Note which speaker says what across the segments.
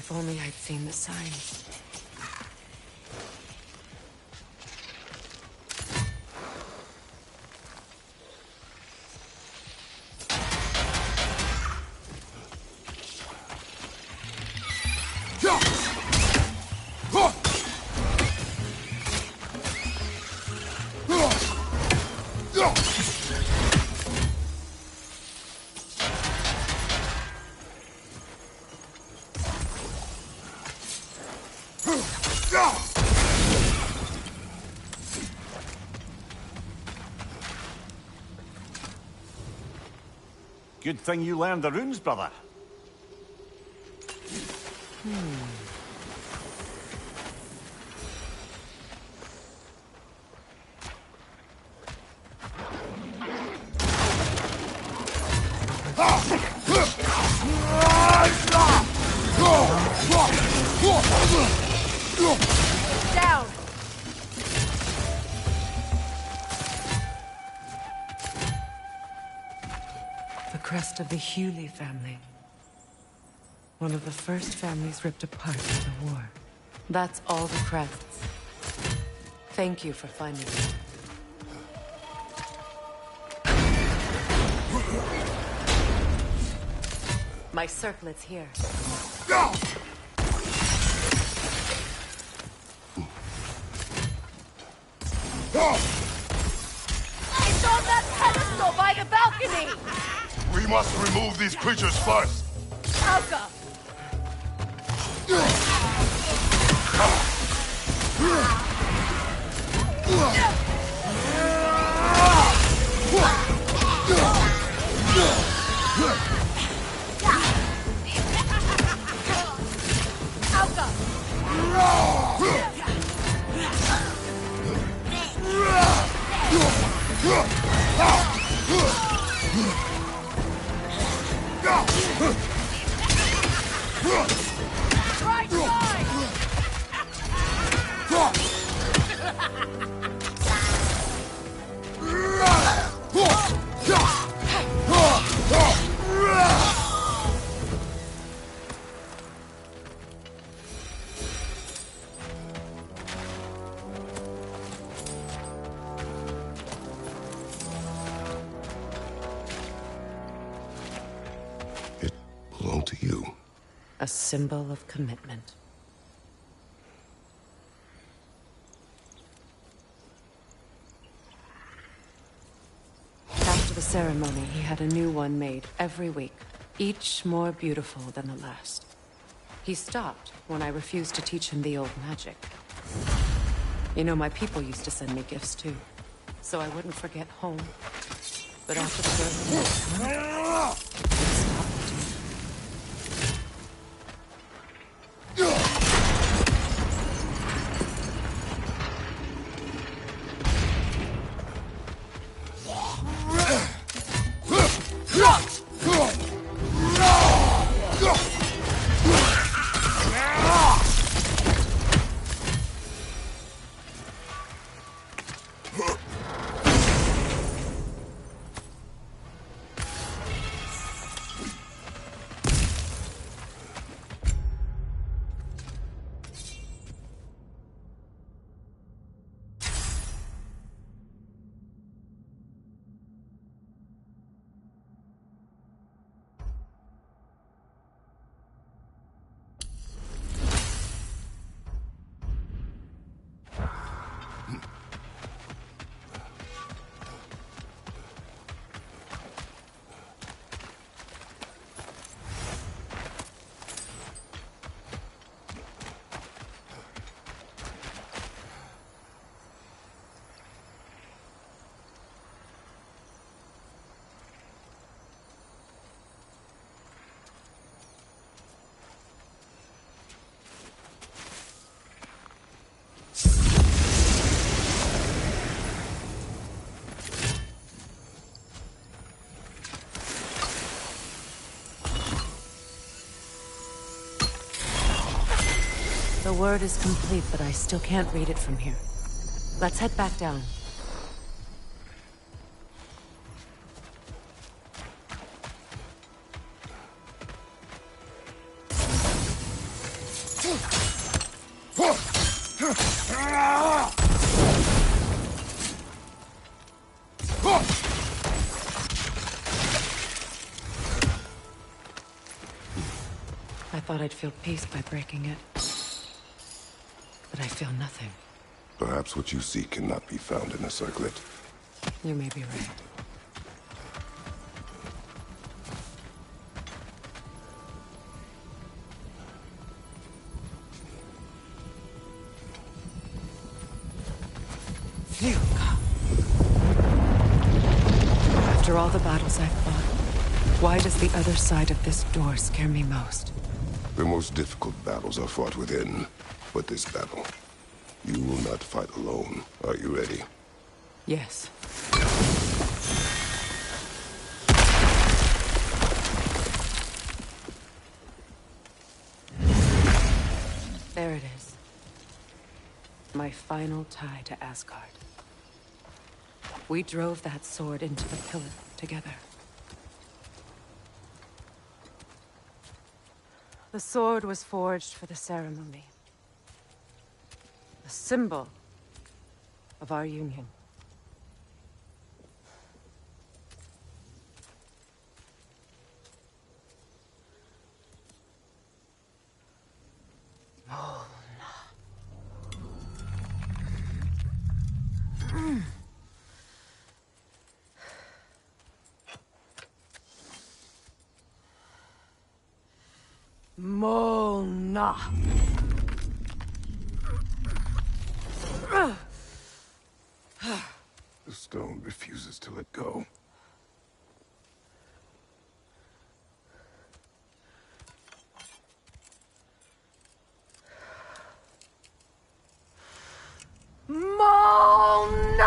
Speaker 1: If only I'd seen the signs.
Speaker 2: Good thing you learned the runes, brother.
Speaker 1: Down! The crest of the Hewley family. One of the first families ripped apart by the war. That's all the crests. Thank you for finding them. My circlet's here. It's on that pedestal by the balcony!
Speaker 3: We must remove these creatures first.
Speaker 1: Alka! Right side!
Speaker 3: It belonged to you.
Speaker 1: A symbol of commitment. After the ceremony, he had a new one made every week, each more beautiful than the last. He stopped when I refused to teach him the old magic. You know, my people used to send me gifts too, so I wouldn't forget home. But after the birth, he stopped. The word is complete, but I still can't read it from here. Let's head back down. I thought I'd feel peace by breaking it. But I feel nothing.
Speaker 3: Perhaps what you seek cannot be found in a circlet.
Speaker 1: You may be right. Phew. After all the battles I've fought, why does the other side of this door scare me most?
Speaker 3: The most difficult battles are fought within. But this battle, you will not fight alone. Are you ready?
Speaker 1: Yes. There it is. My final tie to Asgard. We drove that sword into the pillar together. The sword was forged for the ceremony. A symbol of our union. Mona.
Speaker 3: The stone refuses to let go.
Speaker 1: Mona!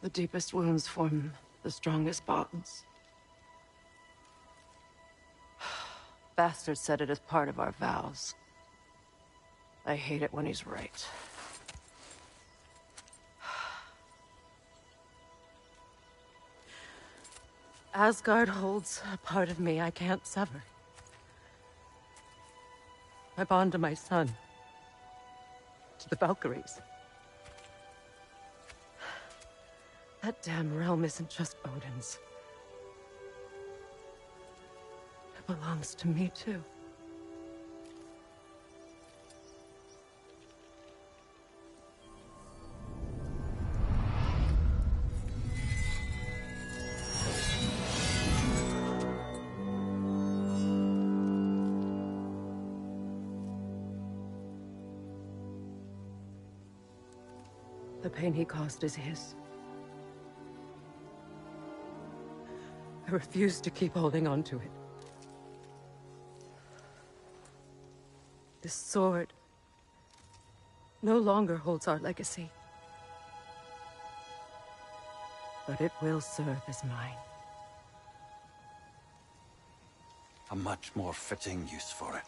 Speaker 1: The deepest wounds form the strongest bonds. Bastard said it as part of our vows. I hate it when he's right. Asgard holds a part of me I can't sever. I bond to my son. To the Valkyries. That damn realm isn't just Odin's. It belongs to me, too. The pain he caused is his. I refuse to keep holding on to it. This sword no longer holds our legacy. But it will serve as mine.
Speaker 2: A much more fitting use for it.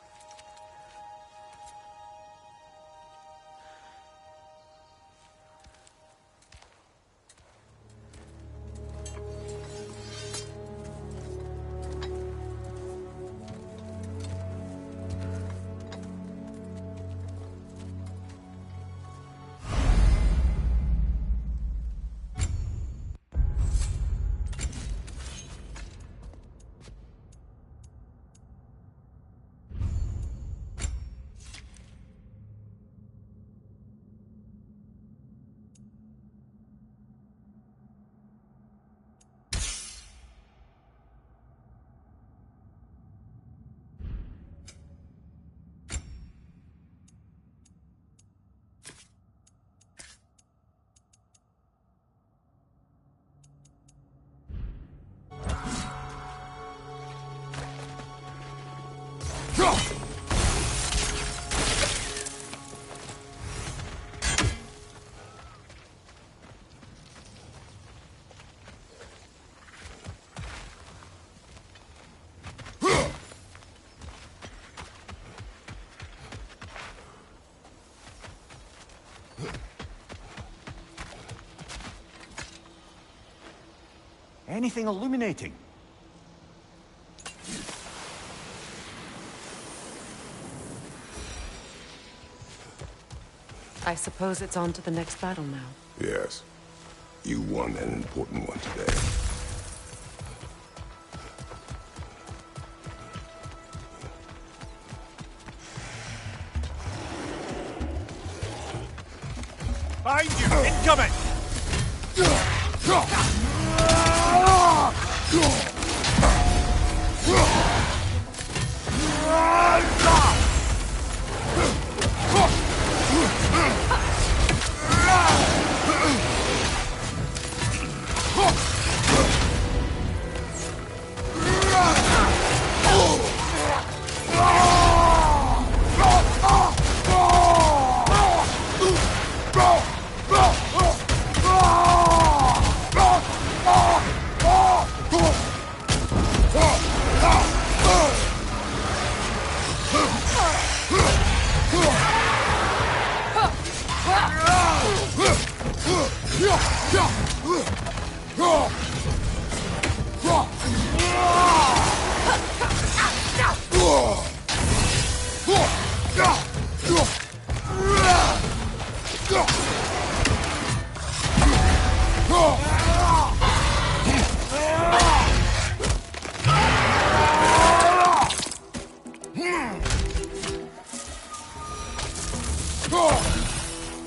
Speaker 2: anything illuminating?
Speaker 1: I suppose it's on to the next battle now.
Speaker 3: Yes. You won an important one today.
Speaker 2: Behind you! Incoming!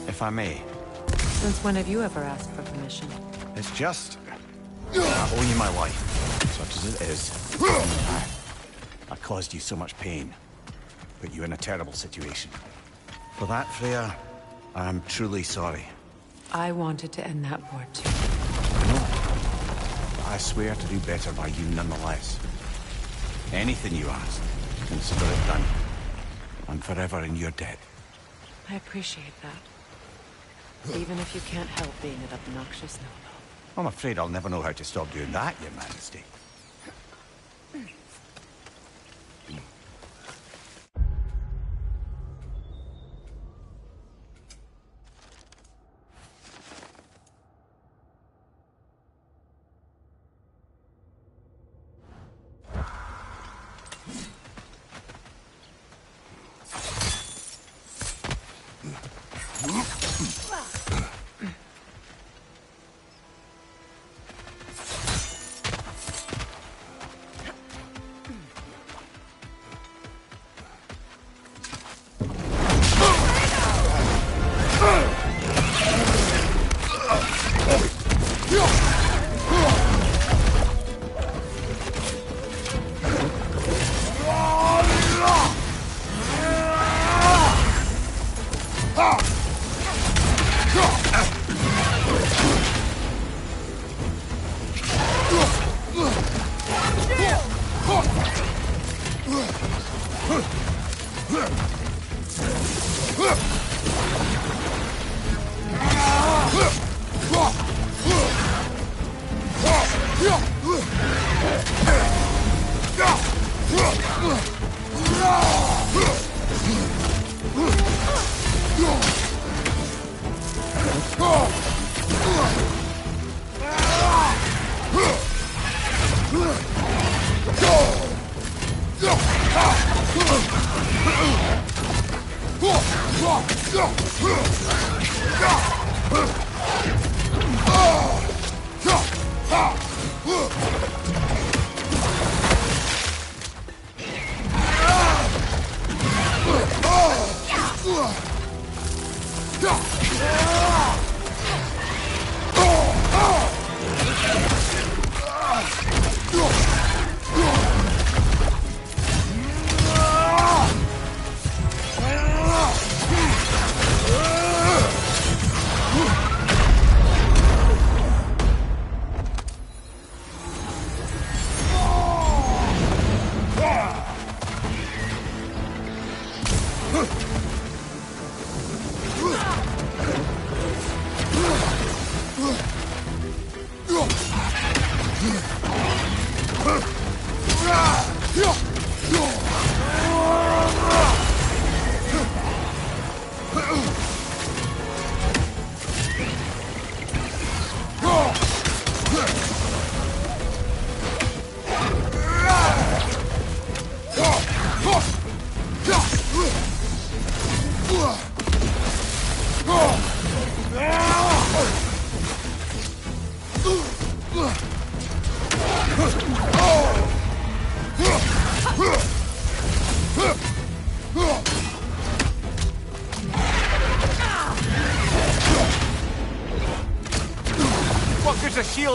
Speaker 2: If I may.
Speaker 1: Since when have you ever asked for permission?
Speaker 2: It's just... I owe you my life, such as it is. I caused you so much pain. Put you in a terrible situation. For that, Freya, I am truly sorry.
Speaker 1: I wanted to end that war too.
Speaker 2: I know. But I swear to do better by you nonetheless. Anything you ask, consider it done. I'm forever in your debt.
Speaker 1: I appreciate that. Even if you can't help being an obnoxious noble.
Speaker 2: I'm afraid I'll never know how to stop doing that, Your Majesty.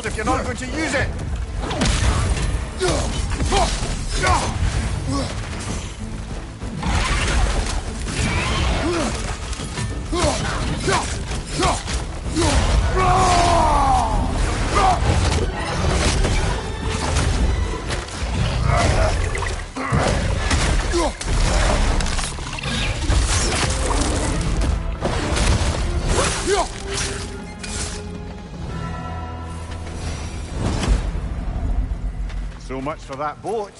Speaker 2: shield if you're not going to use it! So much for that boat.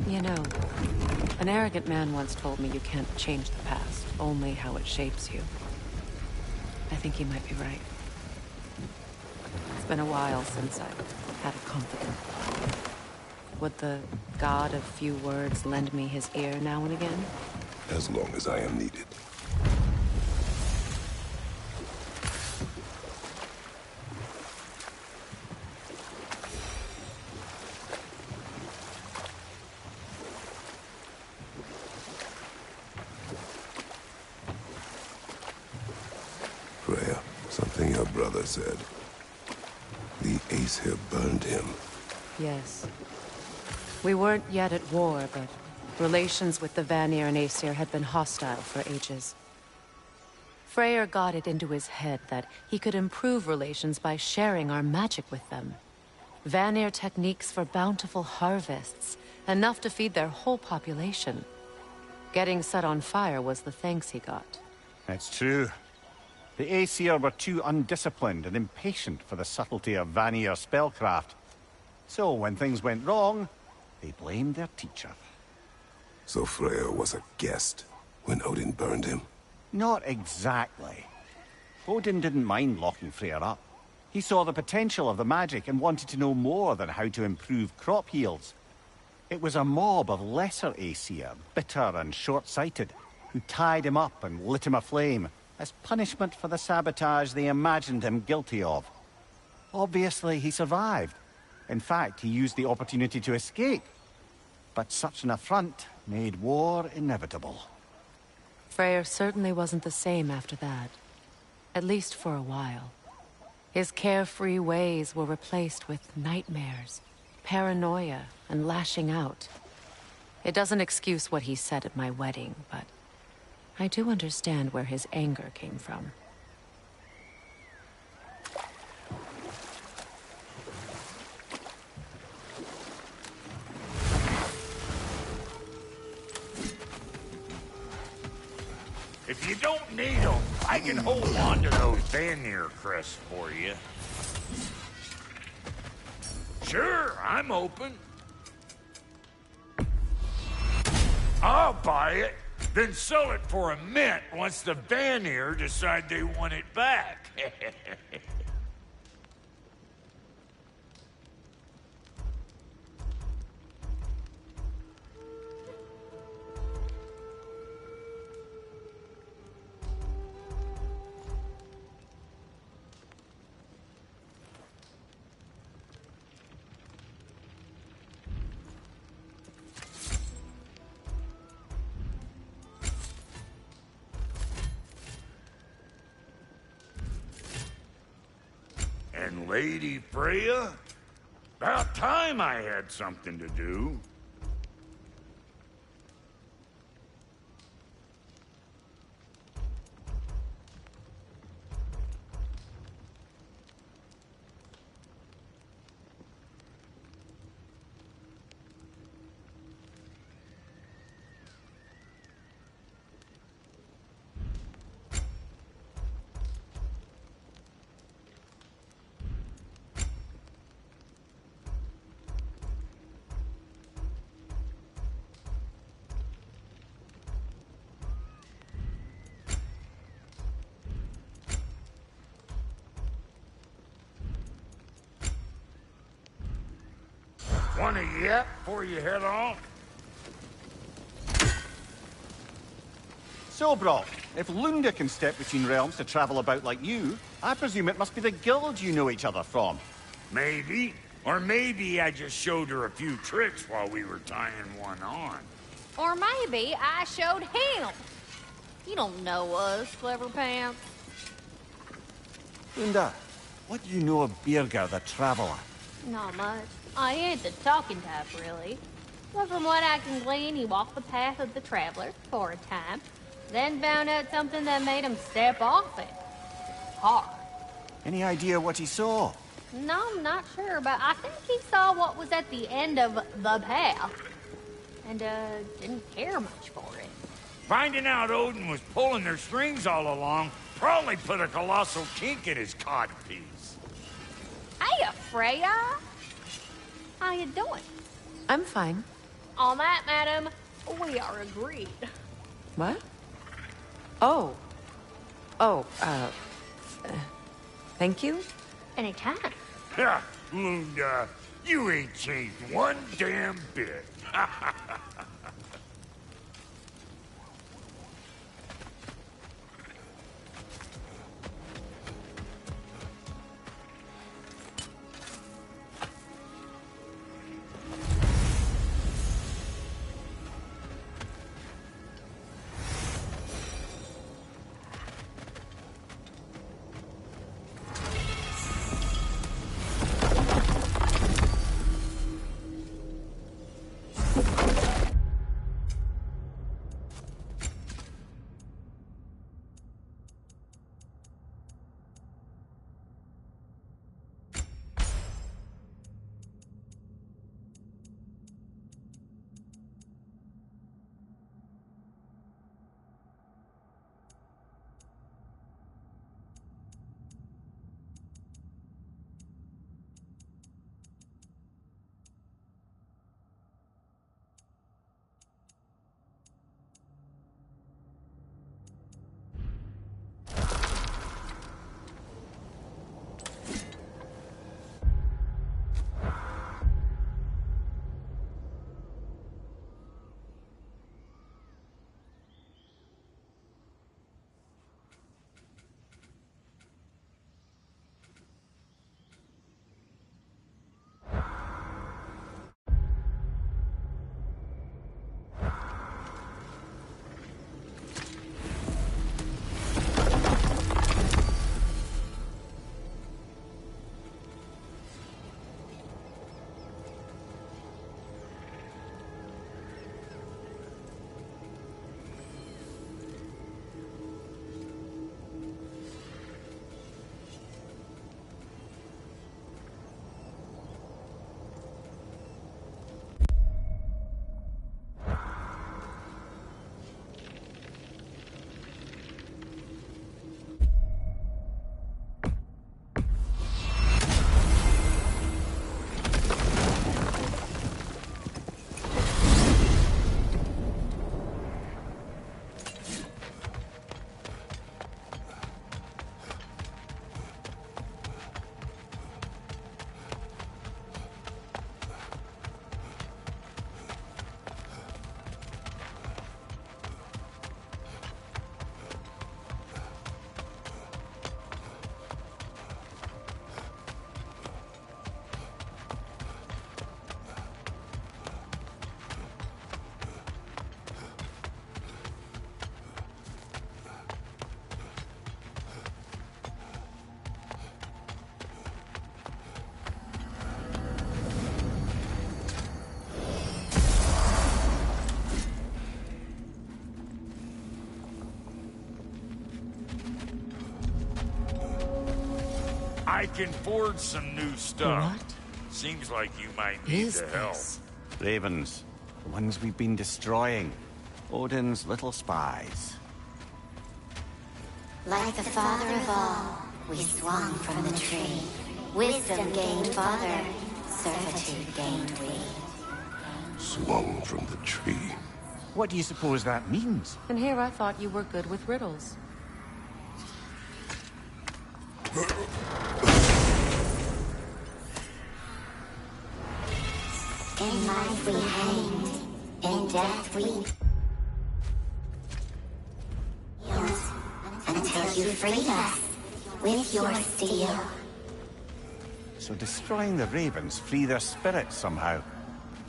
Speaker 1: You know, an arrogant man once told me you can't change the past, only how it shapes you. I think he might be right. It's been a while since I've had a confidant. Would the god of few words lend me his ear now and again?
Speaker 3: As long as I am needed. Freya, something your brother said. The Aesir burned him.
Speaker 1: Yes. We weren't yet at war, but relations with the Vanir and Aesir had been hostile for ages. Freyr got it into his head that he could improve relations by sharing our magic with them. Vanir techniques for bountiful harvests, enough to feed their whole population. Getting set on fire was the thanks he got.
Speaker 2: It's true. The Aesir were too undisciplined and impatient for the subtlety of Vanir spellcraft. So when things went wrong, they blamed their teacher.
Speaker 3: So Freya was a guest when Odin burned him?
Speaker 2: Not exactly. Odin didn't mind locking Freyr up. He saw the potential of the magic and wanted to know more than how to improve crop yields. It was a mob of lesser Aesir, bitter and short-sighted, who tied him up and lit him aflame as punishment for the sabotage they imagined him guilty of. Obviously, he survived. In fact, he used the opportunity to escape. But such an affront made war inevitable.
Speaker 1: Freyr certainly wasn't the same after that. At least for a while. His carefree ways were replaced with nightmares, paranoia, and lashing out. It doesn't excuse what he said at my wedding, but I do understand where his anger came from.
Speaker 4: If you don't need them, I can hold on to those Vanir crests for you. Sure, I'm open. I'll buy it, then sell it for a mint once the Vanir decide they want it back. And Lady Freya? About time I had something to do. Want a yet before you head off?
Speaker 2: So, Brock, if Lunda can step between realms to travel about like you, I presume it must be the guild you know each other from.
Speaker 4: Maybe. Or maybe I just showed her a few tricks while we were tying one on.
Speaker 5: Or maybe I showed him. You don't know us, Clever Pants.
Speaker 2: Linda, what do you know of Birger the Traveler?
Speaker 5: Not much. I ain't the talking type, really. But from what I can glean, he walked the path of the traveler for a time, then found out something that made him step off it. Hard.
Speaker 2: Any idea what he saw?
Speaker 5: No, I'm not sure, but I think he saw what was at the end of the path. And, didn't care much for it.
Speaker 4: Finding out Odin was pulling their strings all along probably put a colossal kink in his codpiece.
Speaker 5: Hey, Freya! How you doing?
Speaker 1: I'm fine.
Speaker 5: On that, madam, we are agreed.
Speaker 1: What? Oh. Oh, thank you?
Speaker 5: Anytime.
Speaker 4: Ha! Lunda, you ain't changed one damn bit. I can forge some new stuff.
Speaker 1: What?
Speaker 4: Seems like you might need
Speaker 1: Is
Speaker 4: the help.
Speaker 1: this?
Speaker 2: Ravens. The ones we've been destroying. Odin's little spies.
Speaker 6: Like the father of all, we swung from the tree. Wisdom gained father, servitude gained we.
Speaker 3: Swung from the tree.
Speaker 2: What do you suppose that means?
Speaker 1: And here I thought you were good with riddles.
Speaker 6: In life we hanged, in death we healed, until you freed us with your steel.
Speaker 2: So destroying the ravens free their spirits somehow.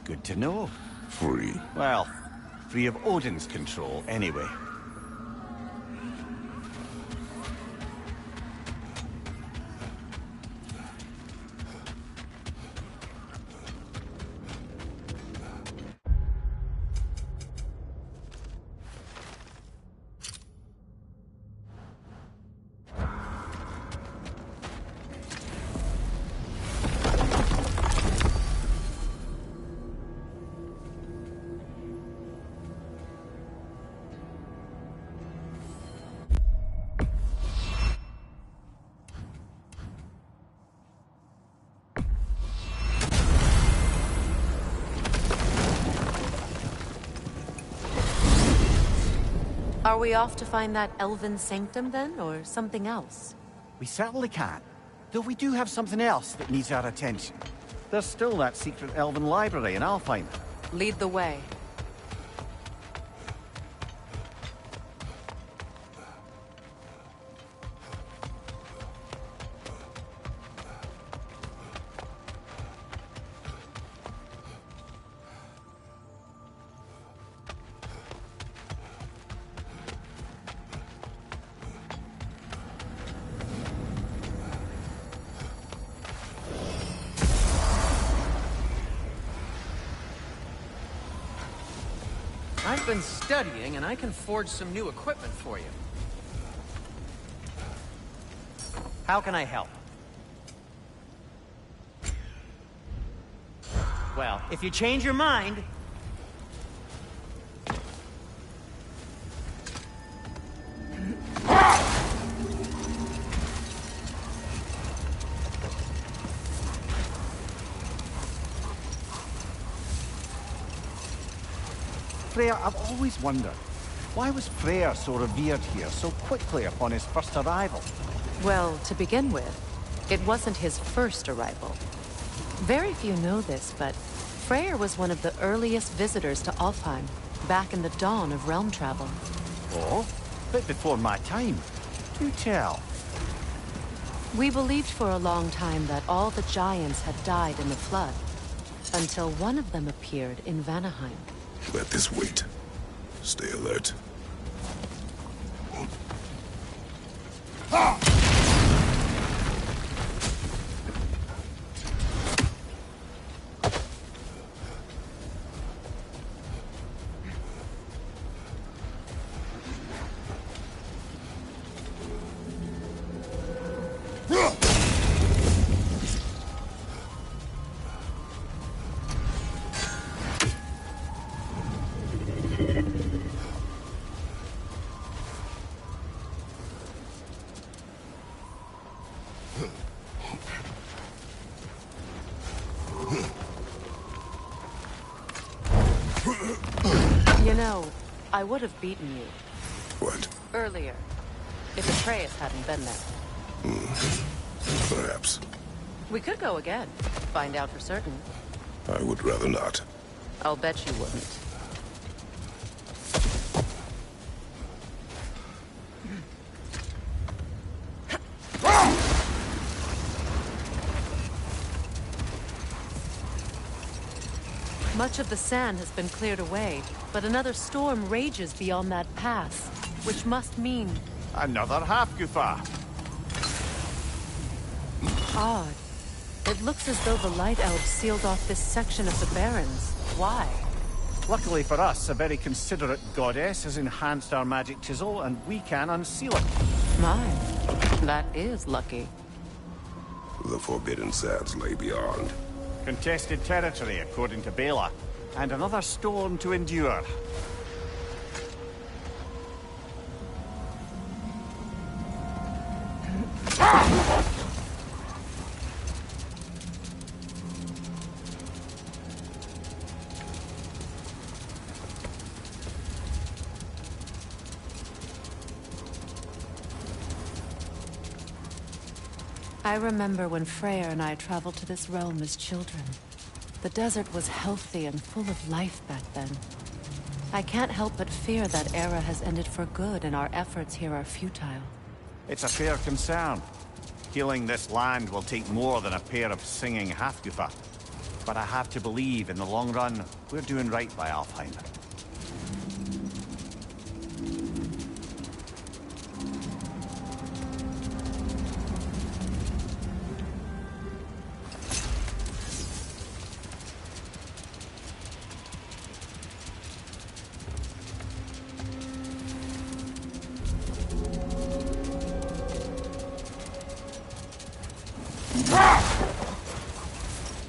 Speaker 2: Good to know.
Speaker 3: Free.
Speaker 2: Well, free of Odin's control, anyway.
Speaker 1: Are we off to find that elven sanctum then, or something else?
Speaker 2: We certainly can. Though we do have something else that needs our attention. There's still that secret elven library in Alfheim.
Speaker 1: Lead the way.
Speaker 7: I've been studying, and I can forge some new equipment for you. How can I help? Well, if you change your mind...
Speaker 2: Freya, I've always wondered, why was Freyr so revered here so quickly upon his first arrival?
Speaker 1: Well, to begin with, it wasn't his first arrival. Very few know this, but Freyr was one of the earliest visitors to Alfheim, back in the dawn of realm travel.
Speaker 2: Oh? Bit before my time. Do tell.
Speaker 1: We believed for a long time that all the giants had died in the flood, until one of them appeared in Vanaheim.
Speaker 3: Let this wait. Stay alert.
Speaker 1: You know, I would have beaten you.
Speaker 3: What?
Speaker 1: Earlier, if Atreus hadn't been there.
Speaker 3: Perhaps.
Speaker 1: We could go again, find out for certain.
Speaker 3: I would rather not.
Speaker 1: I'll bet you wouldn't. Much of the sand has been cleared away, but another storm rages beyond that pass, which must mean...
Speaker 2: Another half-goofa.
Speaker 1: odd. It looks as though the Light Elves sealed off this section of the Barrens. Why?
Speaker 2: Luckily for us, a very considerate goddess has enhanced our magic chisel, and we can unseal it.
Speaker 1: My, that is lucky.
Speaker 3: The Forbidden Sands lay beyond.
Speaker 2: Contested territory, according to Bela, and another storm to endure.
Speaker 1: I remember when Freyr and I traveled to this realm as children. The desert was healthy and full of life back then. I can't help but fear that era has ended for good and our efforts here are futile.
Speaker 2: It's a fair concern. Healing this land will take more than a pair of singing Halfgoofer. But I have to believe, in the long run, we're doing right by Alfheim.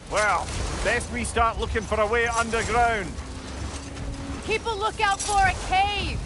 Speaker 2: Well, best we start looking for a way underground.
Speaker 1: Keep a lookout for a cave!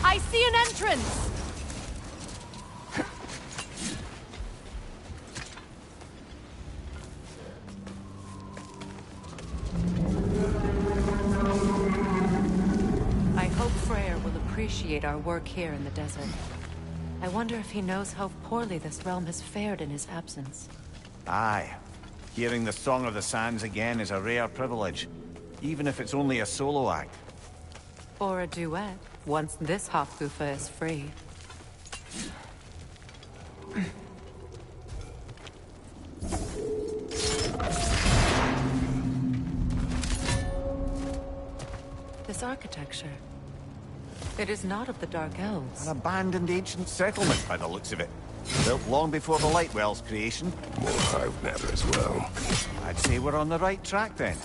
Speaker 1: I see an entrance! I hope Freyr will appreciate our work here in the desert. I wonder if he knows how poorly this realm has fared in his absence.
Speaker 2: Aye. Hearing the Song of the Sands again is a rare privilege, even if it's only a solo act.
Speaker 1: Or a duet, once this Hofgufa is free. This architecture. It is not of the Dark Elves.
Speaker 2: An abandoned ancient settlement by the looks of it. Built long before the Lightwell's creation.
Speaker 3: More hive matter as well.
Speaker 2: I'd say we're on the right track then.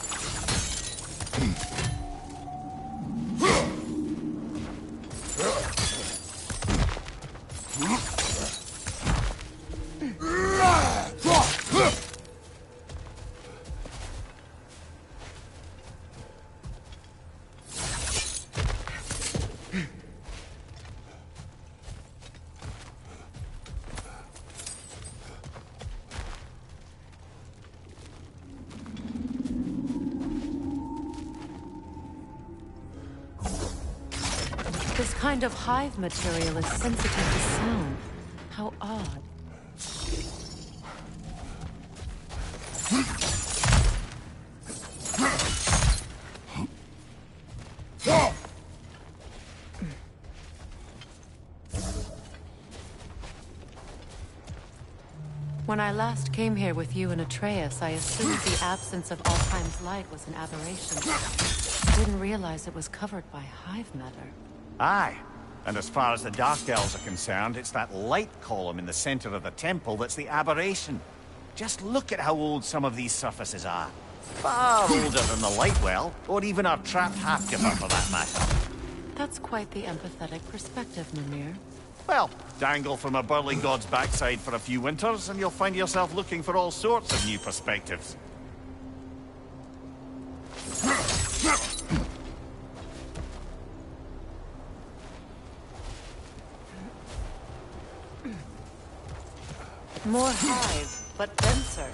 Speaker 1: This kind of hive material is sensitive to sound. How odd. When I last came here with you and Atreus, I assumed the absence of Alfheim's light was an aberration. I didn't realize it was covered by hive matter.
Speaker 2: Aye. And as far as the Dark Elves are concerned, it's that light column in the center of the temple that's the aberration. Just look at how old some of these surfaces are. Far older than the light well, or even our trapped half-giver for that matter.
Speaker 1: That's quite the empathetic perspective, Mimir.
Speaker 2: Well, dangle from a burly god's backside for a few winters, and you'll find yourself looking for all sorts of new perspectives.
Speaker 1: More hive, but denser.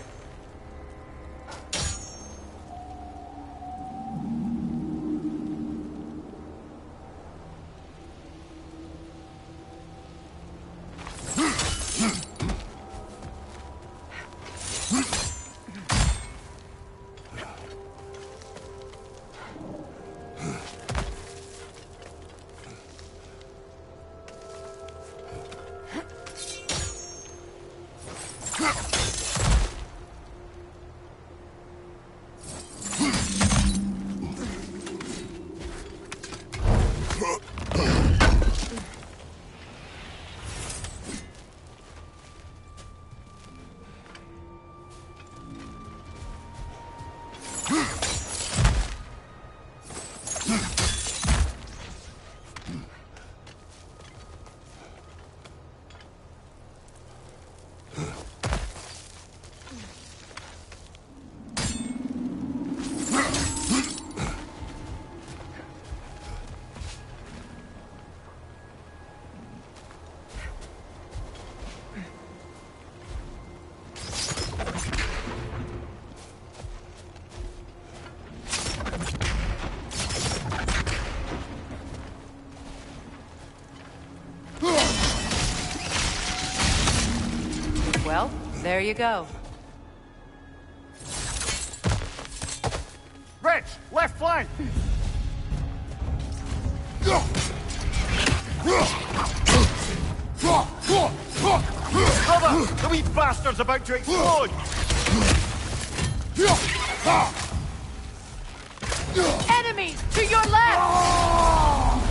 Speaker 1: Well, there you go.
Speaker 2: Rich, left flank! Cover! The wee bastard's about to explode!
Speaker 1: Enemy! To your left!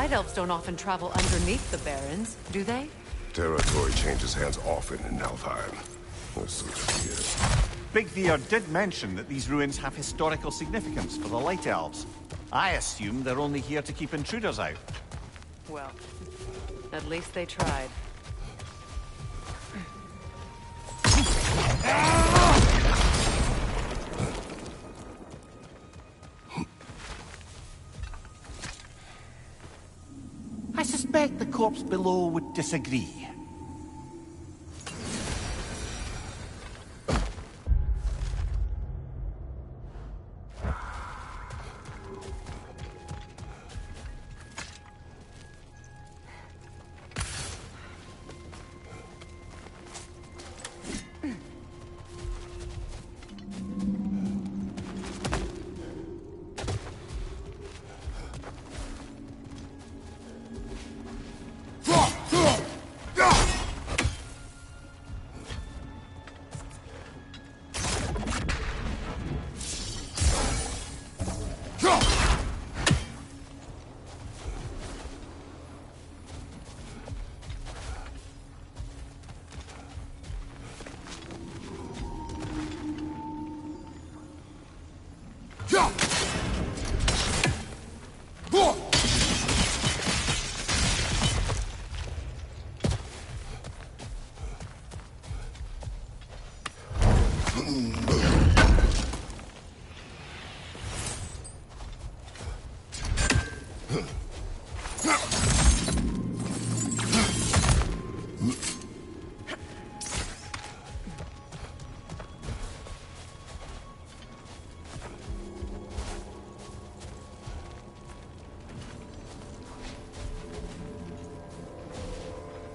Speaker 1: Light Elves don't often travel underneath the Barrens, do they?
Speaker 3: Territory changes hands often in Alfheim. So it is.
Speaker 2: Big Veer did mention that these ruins have historical significance for the Light Elves. I assume they're only here to keep intruders out.
Speaker 1: Well, at least they tried.
Speaker 2: I suspect the corpse below would disagree.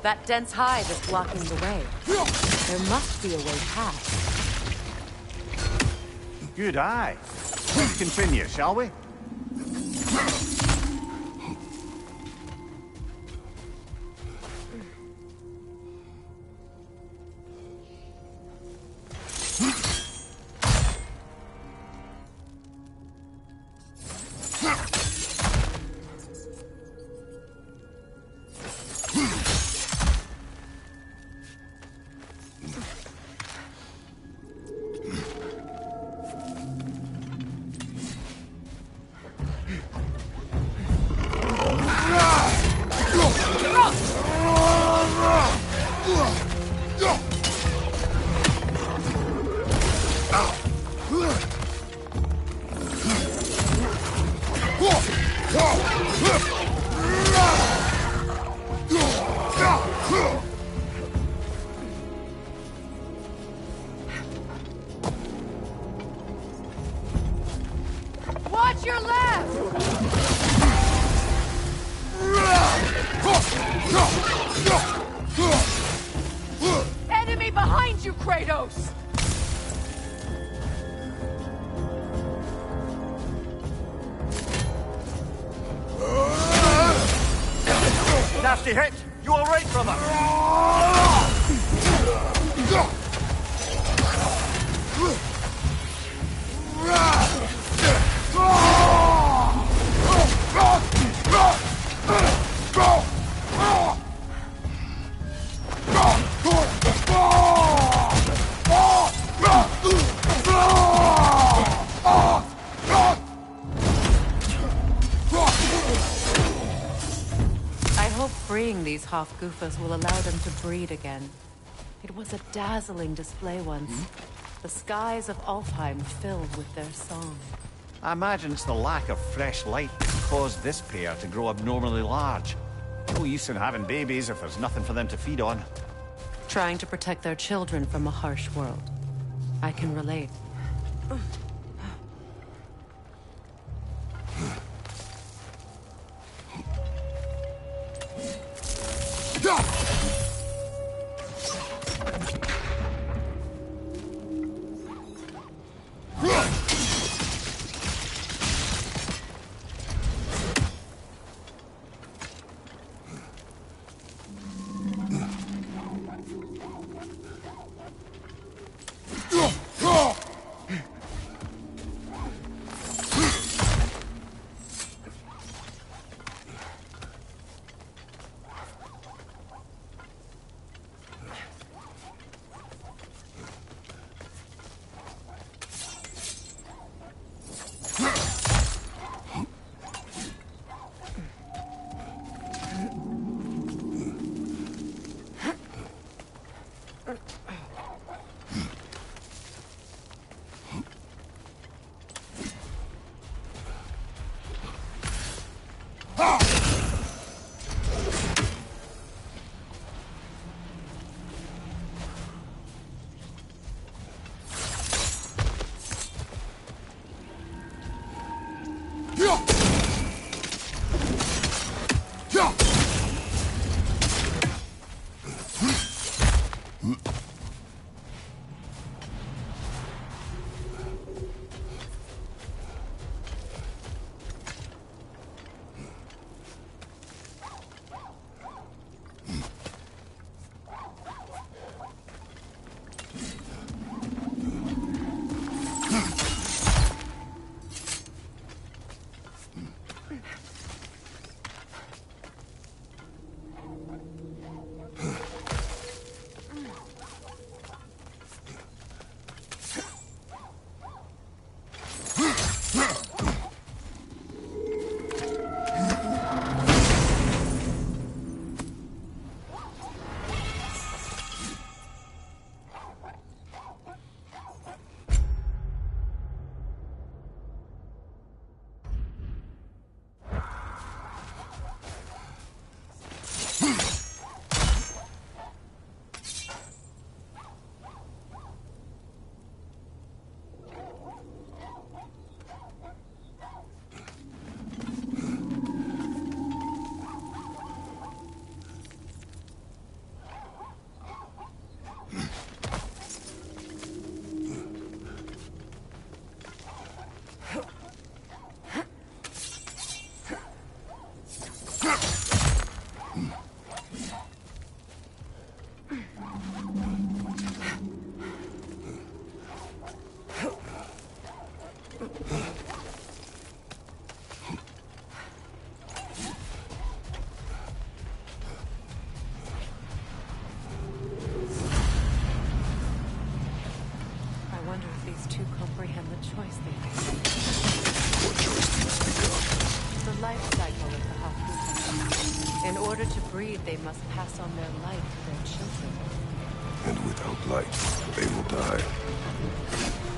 Speaker 1: That dense hive is blocking the way. There must be a way past.
Speaker 2: Good eye. Let's continue, shall we?
Speaker 1: Watch your left! Enemy behind you, Kratos!
Speaker 2: Nasty hit! You all right, brother?
Speaker 1: Freeing these Hofgufas will allow them to breed again. It was a dazzling display once. The skies of Alfheim filled with their song.
Speaker 2: I imagine it's the lack of fresh light that caused this pair to grow abnormally large. No use in having babies if there's nothing for them to feed on.
Speaker 1: Trying to protect their children from a harsh world. I can relate. They must pass on their light to their children.
Speaker 3: And without light, they will die.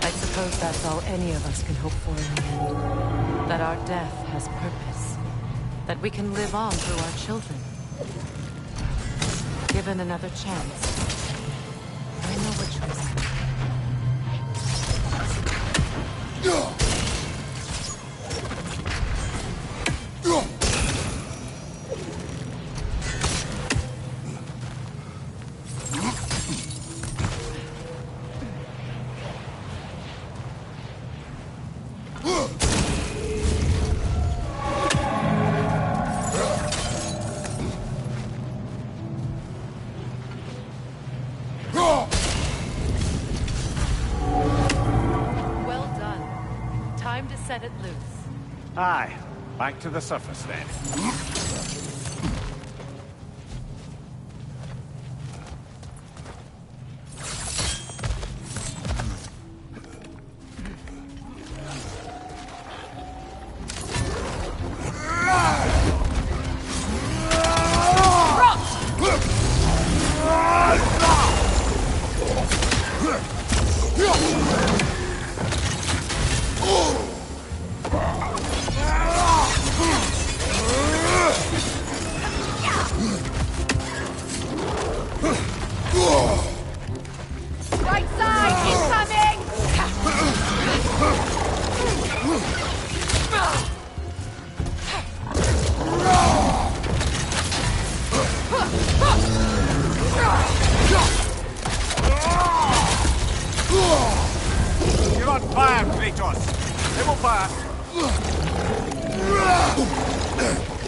Speaker 1: I suppose that's all any of us can hope for in the end. That our death has purpose. That we can live on through our children. Given another chance, I know which choice I make. Set it loose.
Speaker 2: Aye. Back to the surface then.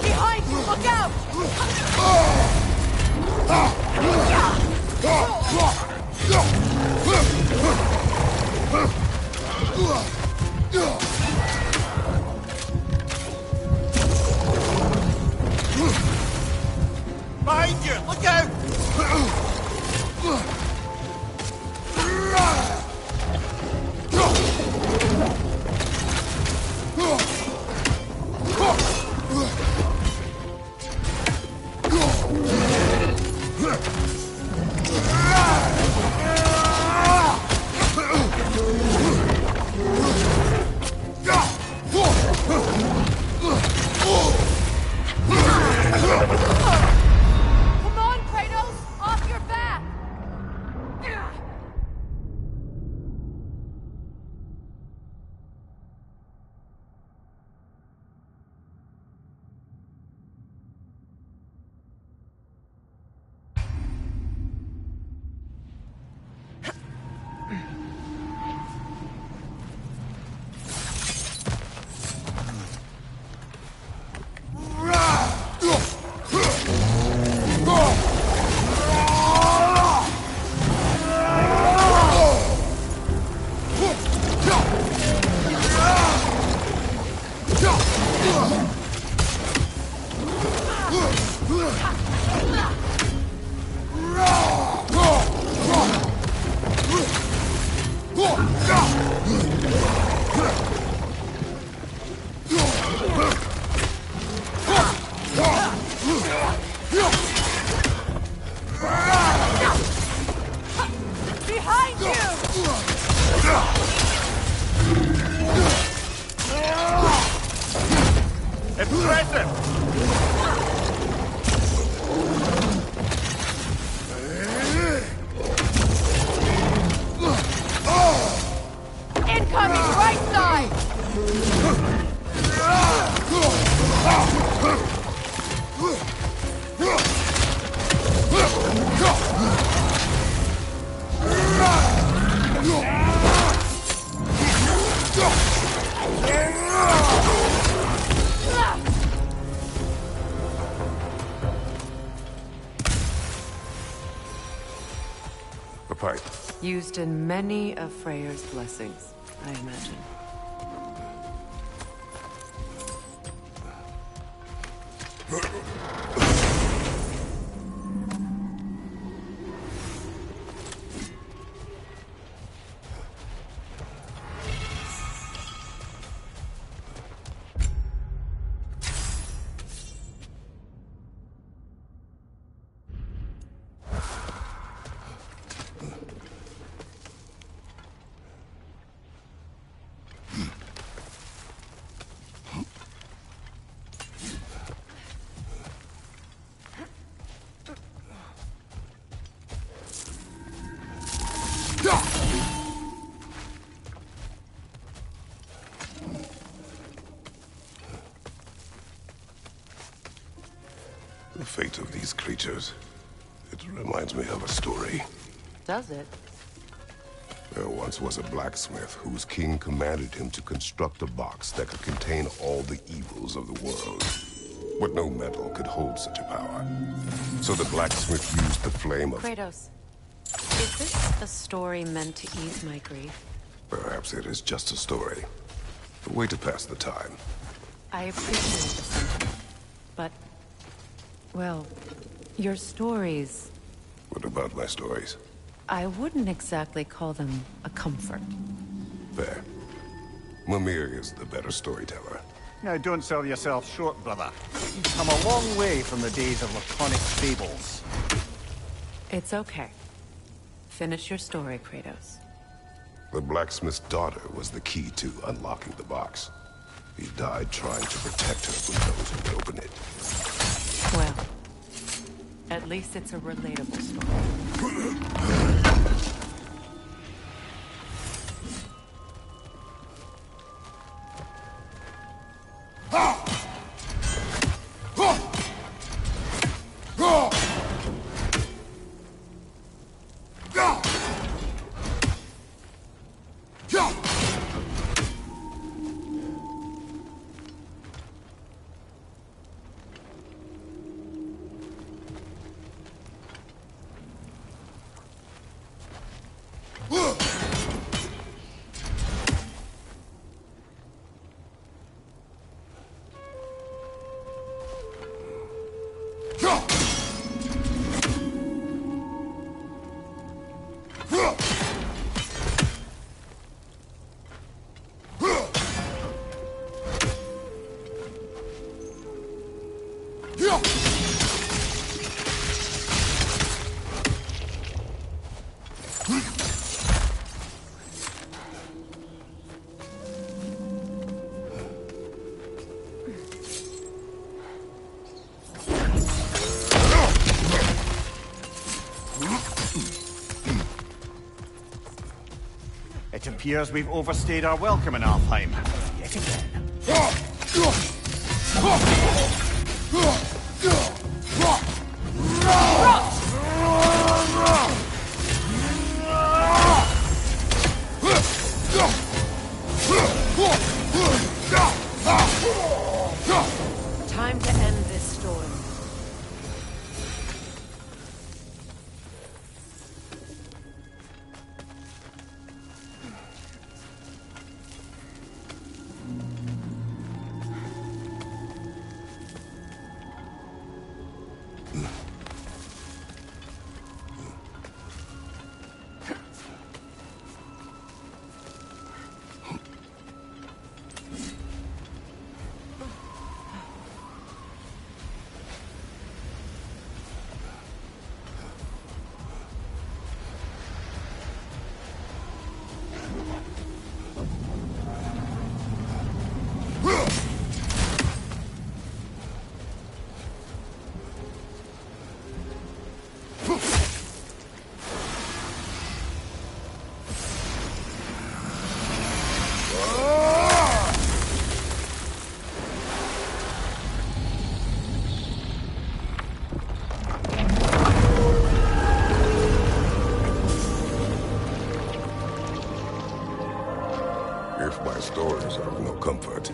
Speaker 2: Behind you! Look out!
Speaker 4: Press him!
Speaker 1: Incoming right side!
Speaker 3: A pipe.
Speaker 1: Used in many of Freyr's blessings, I imagine.
Speaker 3: The fate of these creatures. It reminds me of a story.
Speaker 1: Does it?
Speaker 3: There once was a blacksmith whose king commanded him to construct a box that could contain all the evils of the world. But no metal could hold such a power. So the blacksmith used the flame of...
Speaker 1: Kratos, is this a story meant to ease my grief?
Speaker 3: Perhaps it is just a story. A way to pass the time.
Speaker 1: I appreciate the sentiment, but... well, your stories...
Speaker 3: What about my stories?
Speaker 1: I wouldn't exactly call them a comfort.
Speaker 3: Fair. Mimir is the better storyteller.
Speaker 2: Now, don't sell yourself short, brother. You've come a long way from the days of laconic fables.
Speaker 1: It's okay. Finish your story, Kratos.
Speaker 3: The blacksmith's daughter was the key to unlocking the box. He died trying to protect her from those who would open it.
Speaker 1: Well, at least it's a relatable story.
Speaker 2: It appears we've overstayed our welcome in Alfheim. Yet again.
Speaker 1: Time to end this story.
Speaker 3: If my stories are of no comfort,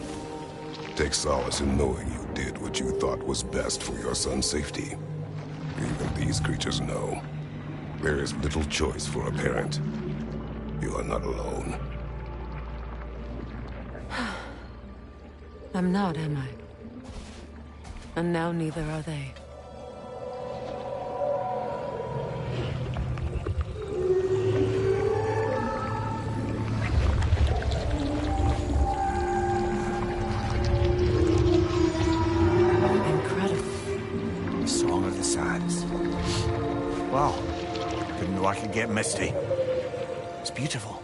Speaker 3: take solace in knowing you did what you thought was best for your son's safety. Even these creatures know. There is little choice for a parent. You are not alone.
Speaker 1: I'm not, am I? And now neither are they.
Speaker 2: Wow. Didn't know I could get misty. It's beautiful.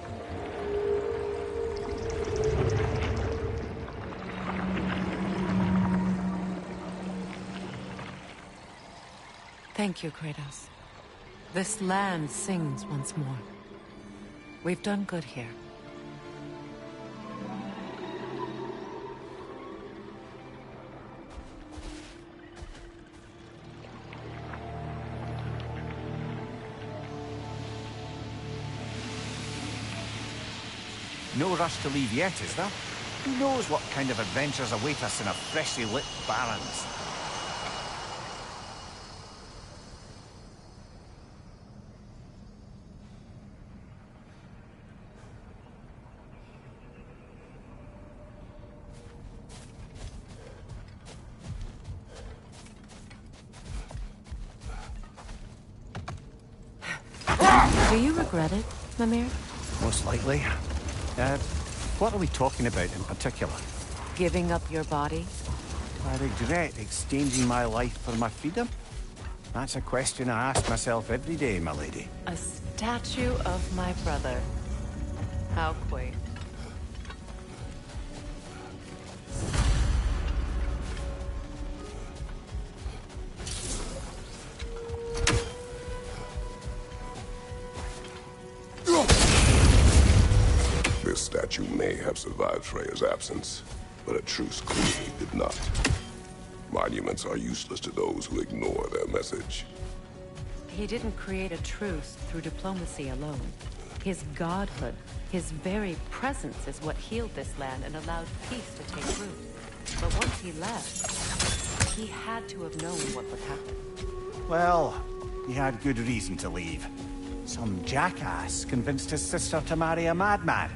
Speaker 1: Thank you, Kratos. This land sings once more. We've done good here.
Speaker 2: No rush to leave yet, is there? Who knows what kind of adventures await us in a freshly lit Barrens?
Speaker 1: Do you regret it, Mimir?
Speaker 2: Most likely. What are we talking about in particular?
Speaker 1: Giving up your body?
Speaker 2: I regret exchanging my life for my freedom? That's a question I ask myself every day, my lady.
Speaker 1: A statue of my brother. How quaint.
Speaker 3: This statue may have survived Freya's absence, but a truce clearly did not. Monuments are useless to those who ignore their message.
Speaker 1: He didn't create a truce through diplomacy alone. His godhood, his very presence is what healed this land and allowed peace to take root. But once he left, he had to have known what would happen.
Speaker 2: Well, he had good reason to leave. Some jackass convinced his sister to marry a madman.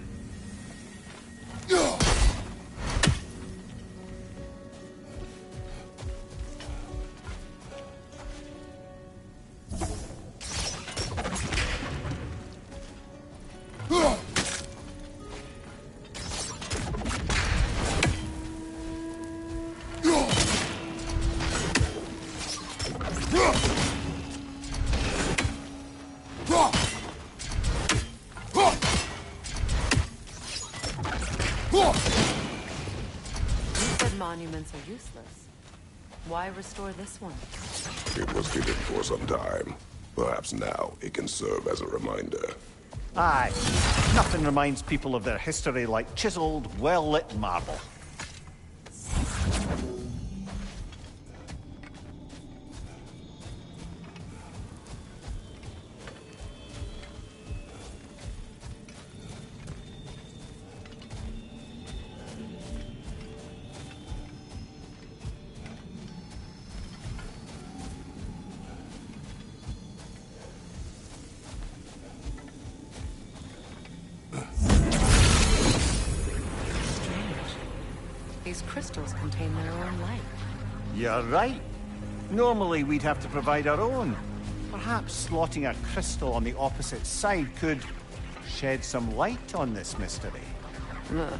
Speaker 1: Monuments are useless. Why restore this one?
Speaker 3: It was hidden for some time. Perhaps now it can serve as a reminder.
Speaker 2: Aye. Nothing reminds people of their history like chiseled, well-lit marble.
Speaker 1: These crystals contain their own light.
Speaker 2: You're right. Normally we'd have to provide our own. Perhaps slotting a crystal on the opposite side could shed some light on this mystery.
Speaker 1: Ugh.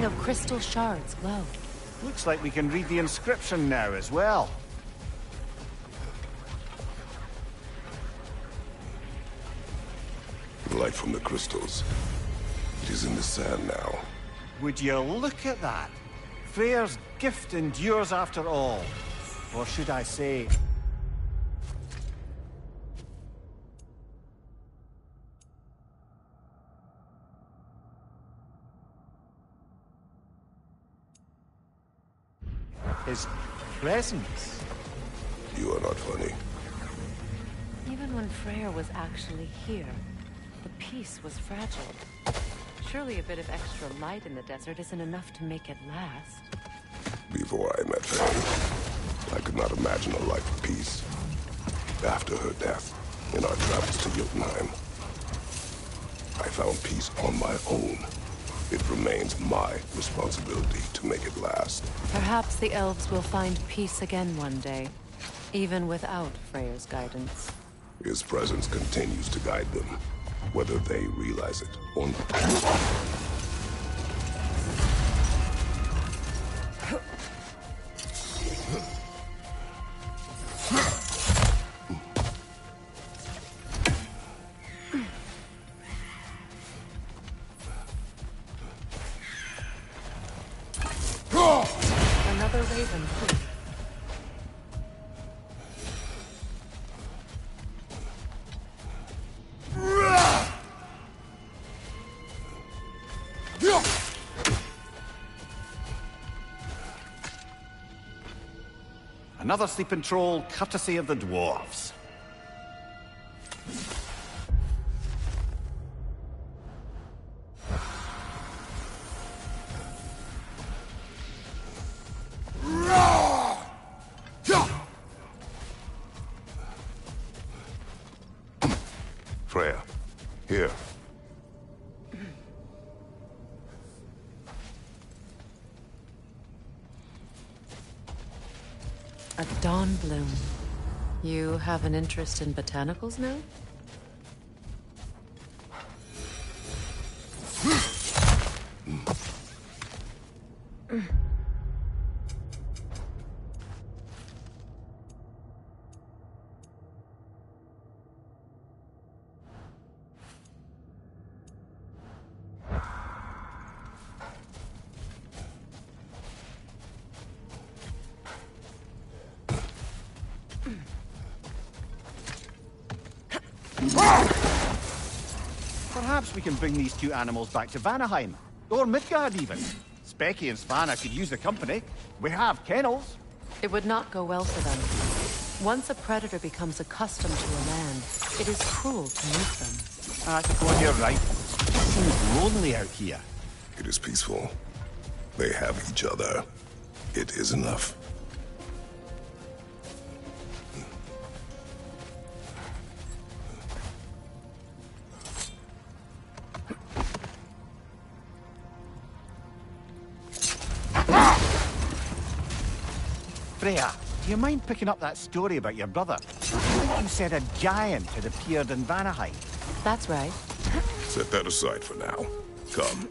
Speaker 1: ring of crystal shards glow.
Speaker 2: Looks like we can read the inscription now as well.
Speaker 3: Light from the crystals. It is in the sand now.
Speaker 2: Would you look at that? Freyr's gift endures after all. Or should I say... his presence.
Speaker 3: You are not funny.
Speaker 1: Even when Freyr was actually here, the peace was fragile. Surely a bit of extra light in the desert isn't enough to make it last.
Speaker 3: Before I met her, I could not imagine a life of peace. After her death, in our travels to Jotunheim, I found peace on my own. It remains my responsibility to make it last.
Speaker 1: Perhaps the elves will find peace again one day, even without Freyr's guidance.
Speaker 3: His presence continues to guide them, whether they realize it or not.
Speaker 1: Another raven too.
Speaker 2: Another sleeping troll, courtesy of the dwarves.
Speaker 3: Freya, here.
Speaker 1: A dawn bloom. You have an interest in botanicals now?
Speaker 2: Perhaps we can bring these two animals back to Vanaheim. Or Midgard, even. Specky and Svanna could use the company. We have kennels.
Speaker 1: It would not go well for them. Once a predator becomes accustomed to a land, it is cruel to move them.
Speaker 2: I suppose you're right. It seems lonely out here.
Speaker 3: It is peaceful. They have each other. It is enough.
Speaker 2: Freya, do you mind picking up that story about your brother? I think you said a giant had appeared in Vanaheim.
Speaker 1: That's right.
Speaker 3: Set that aside for now. Come.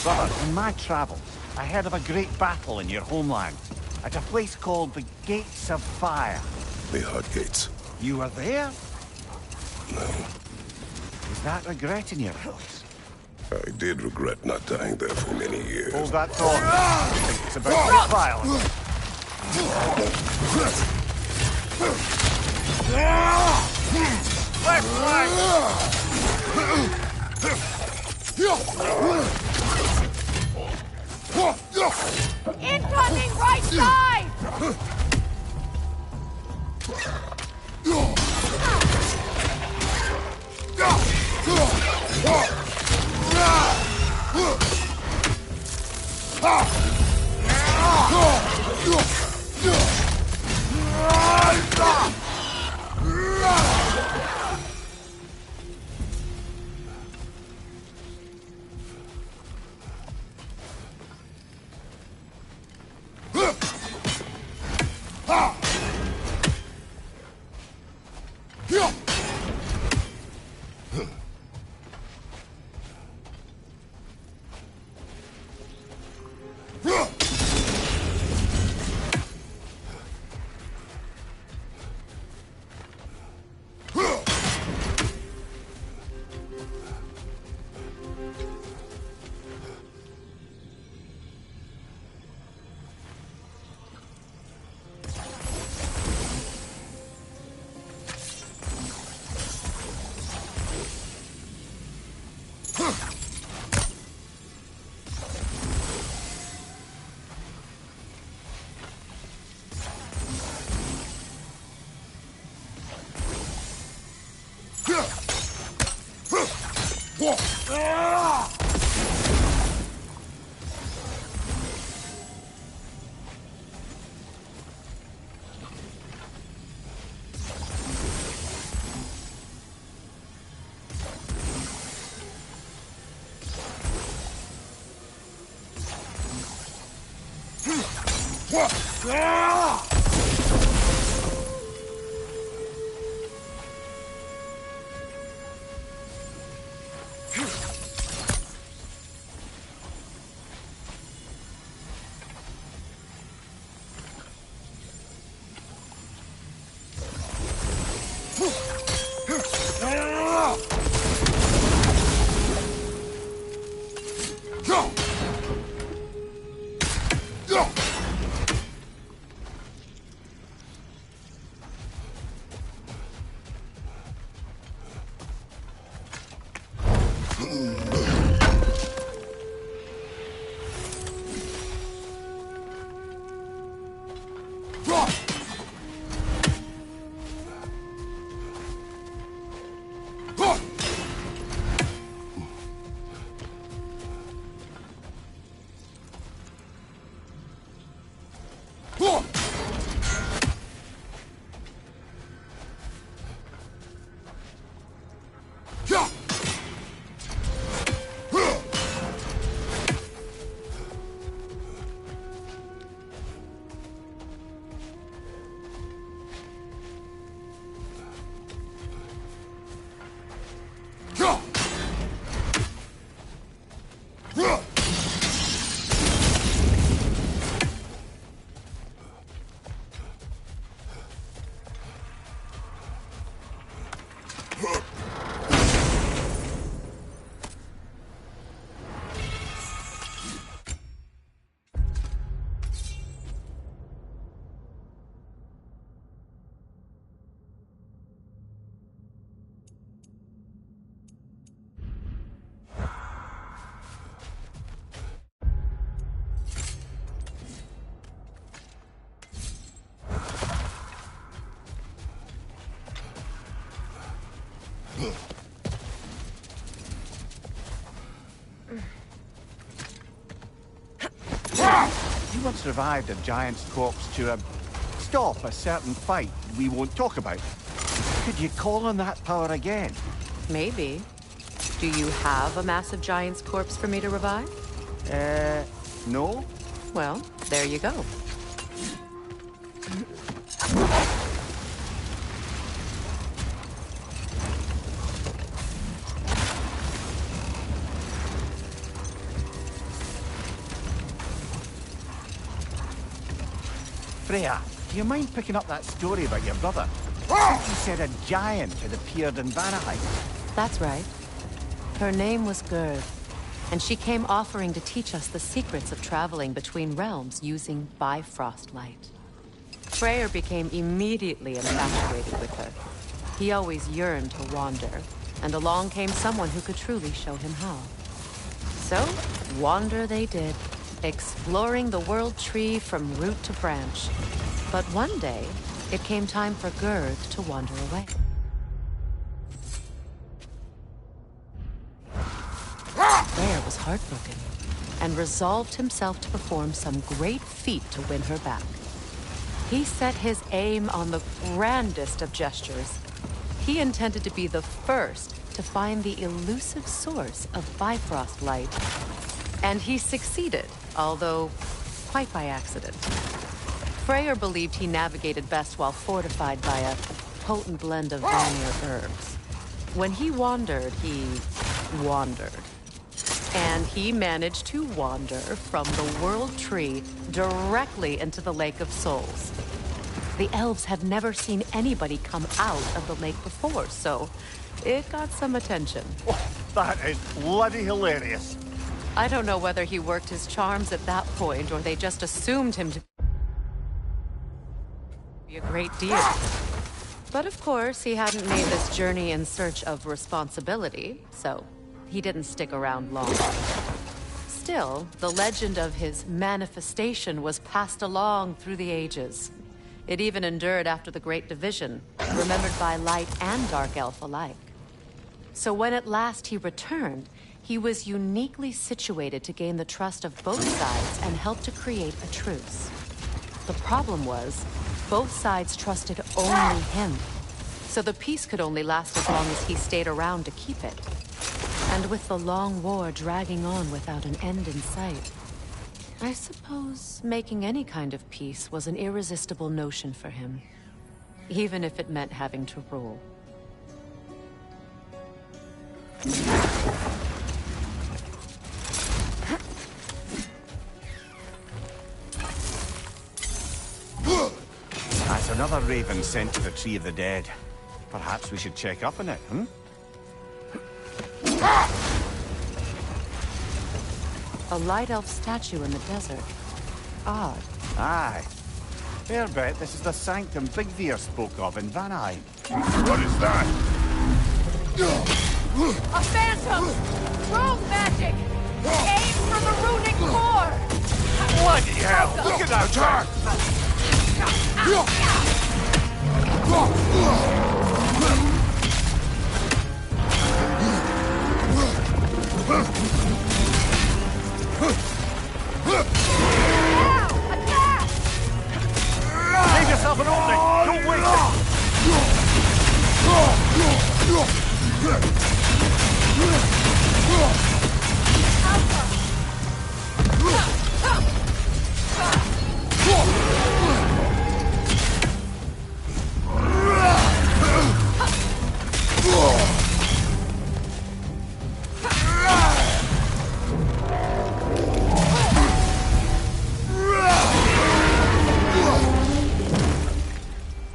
Speaker 2: Brother, in my travels, I heard of a great battle in your homeland, at a place called the Gates of Fire.
Speaker 3: The Hut Gates.
Speaker 2: You were there?
Speaker 3: No.
Speaker 2: Is that regret in your voice?
Speaker 3: I did regret not dying there for many years.
Speaker 2: Hold that thought. It's about to get violent.
Speaker 4: Left flank!
Speaker 5: Incoming right side!
Speaker 2: You once revived a giant's corpse to stop a certain fight we won't talk about. Could you call on that power again?
Speaker 1: Maybe. Do you have a massive giant's corpse for me to revive?
Speaker 2: No?
Speaker 1: Well, there you go.
Speaker 2: Freya, do you mind picking up that story about your brother? I think you said a giant had appeared in Vanaheim.
Speaker 1: That's right. Her name was Gerd, and she came offering to teach us the secrets of traveling between realms using Bifrost light. Freyr became immediately infatuated with her. He always yearned to wander, and along came someone who could truly show him how. So, wander they did, exploring the World Tree from root to branch. But one day, it came time for Gerd to wander away. Freyr was heartbroken, and resolved himself to perform some great feat to win her back. He set his aim on the grandest of gestures. He intended to be the first to find the elusive source of Bifrost light. And he succeeded, although quite by accident. Freyr believed he navigated best while fortified by a potent blend of Vanir herbs. When he wandered, he wandered. And he managed to wander from the World Tree directly into the Lake of Souls. The elves had never seen anybody come out of the lake before, so it got some attention.
Speaker 2: Oh, that is bloody hilarious.
Speaker 1: I don't know whether he worked his charms at that point, or they just assumed him to be a great deal. But of course, he hadn't made this journey in search of responsibility, so he didn't stick around long. Still, the legend of his manifestation was passed along through the ages. It even endured after the Great Division, remembered by Light and Dark Elf alike. So when at last he returned, he was uniquely situated to gain the trust of both sides and help to create a truce. The problem was, both sides trusted only him, so the peace could only last as long as he stayed around to keep it. And with the long war dragging on without an end in sight, I suppose making any kind of peace was an irresistible notion for him, even if it meant having to rule.
Speaker 2: That's another raven sent to the Tree of the Dead. Perhaps we should check up on it, hmm?
Speaker 1: A light elf statue in the desert. Odd.
Speaker 2: Aye. Fair bet this is the sanctum Bigvir spoke of in Vanaheim.
Speaker 3: What is that?
Speaker 8: A phantom! Rogue magic! Aim for the runic core!
Speaker 2: Bloody hell! Look at that attack! Save yourself an opening! Don't waste it!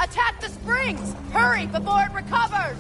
Speaker 8: Attack the springs! Hurry before it recovers!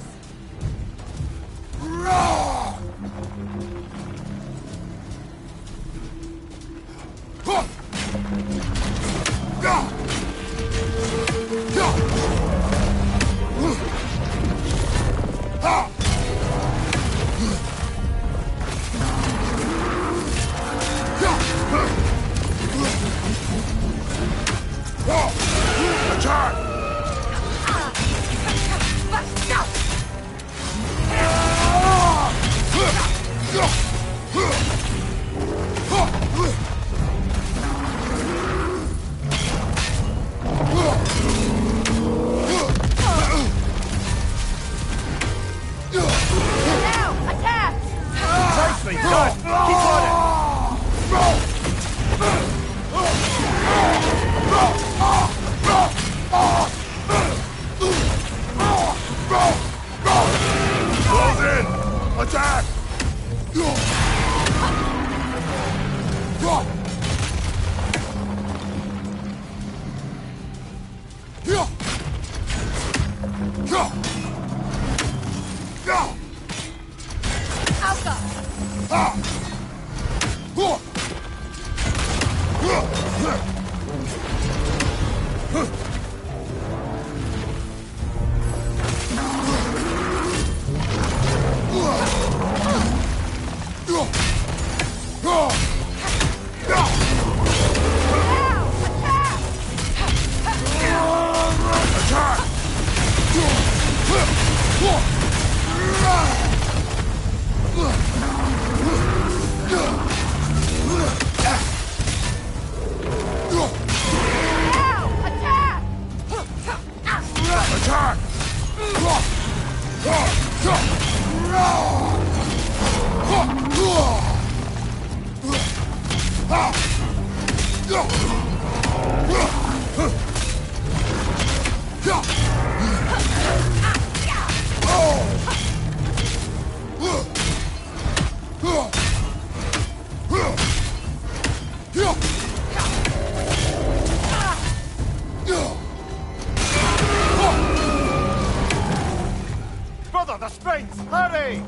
Speaker 4: Brother, the springs! Hurry!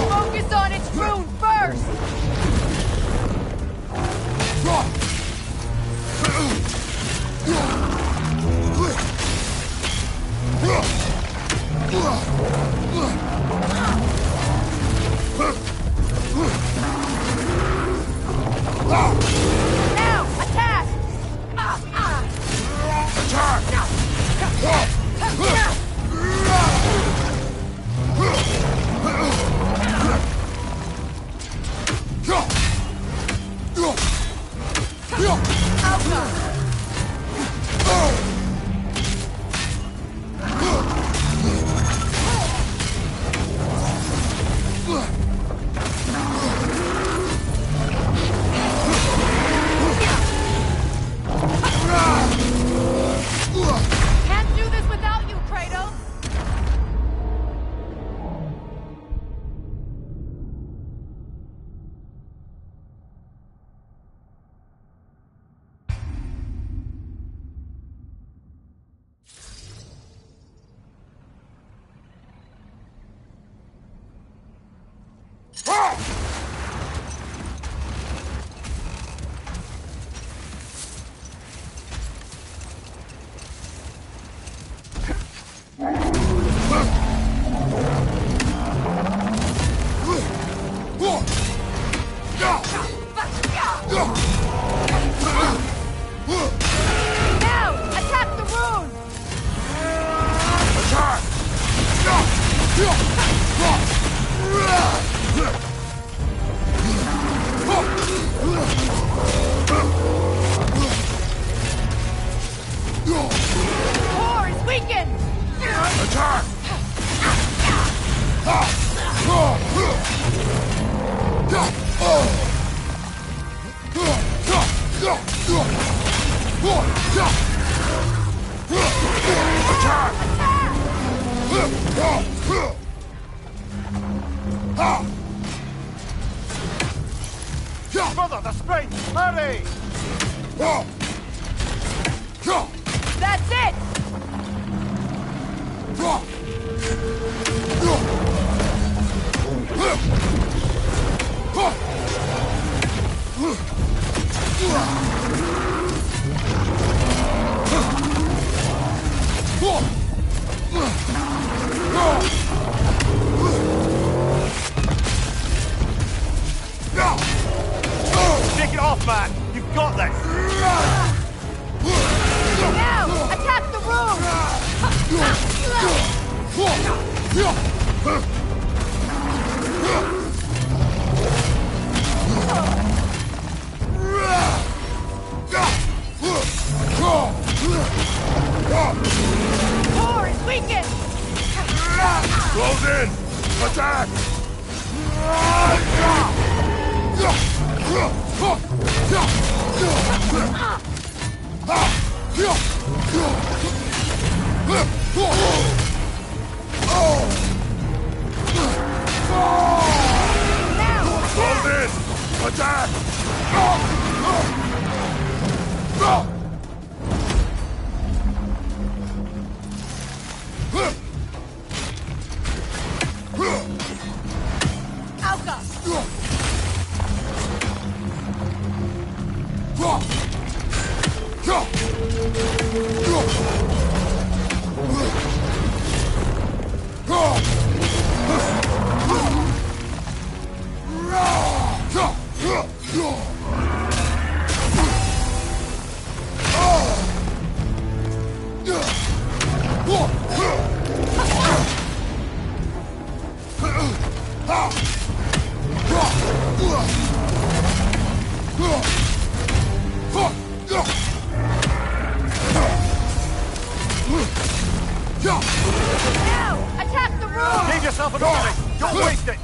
Speaker 8: Focus on its rune first! Now, attack! Can't do this without you, Kratos! Now, attack the rune! Core is weakened!
Speaker 4: Brother, the springs! Hurry!
Speaker 8: That's it!
Speaker 4: Take it off, man! You've got this!
Speaker 8: Now, attack the rune! Core is weakened!
Speaker 3: Close in! Attack! Attack!
Speaker 8: Now! Attack the room!
Speaker 2: Save yourself an opening! Don't waste it!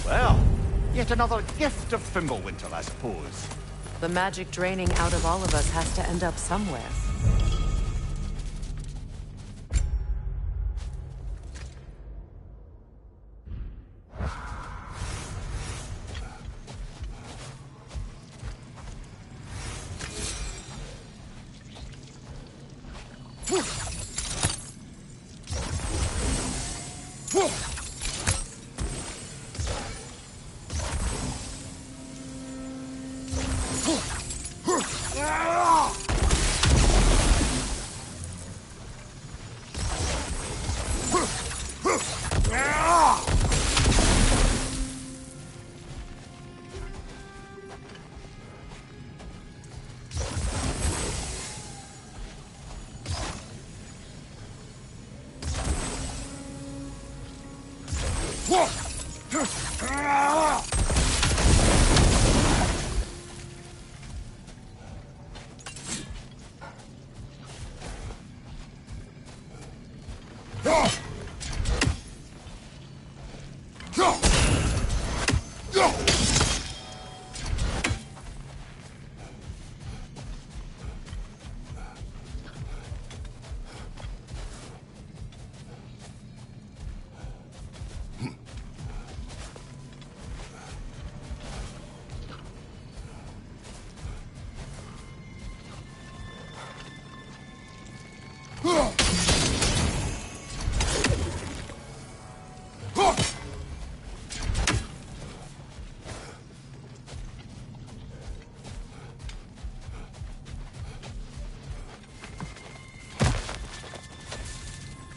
Speaker 2: Well, yet another gift of Fimbulwinter, I suppose.
Speaker 1: The magic draining out of all of us has to end up somewhere.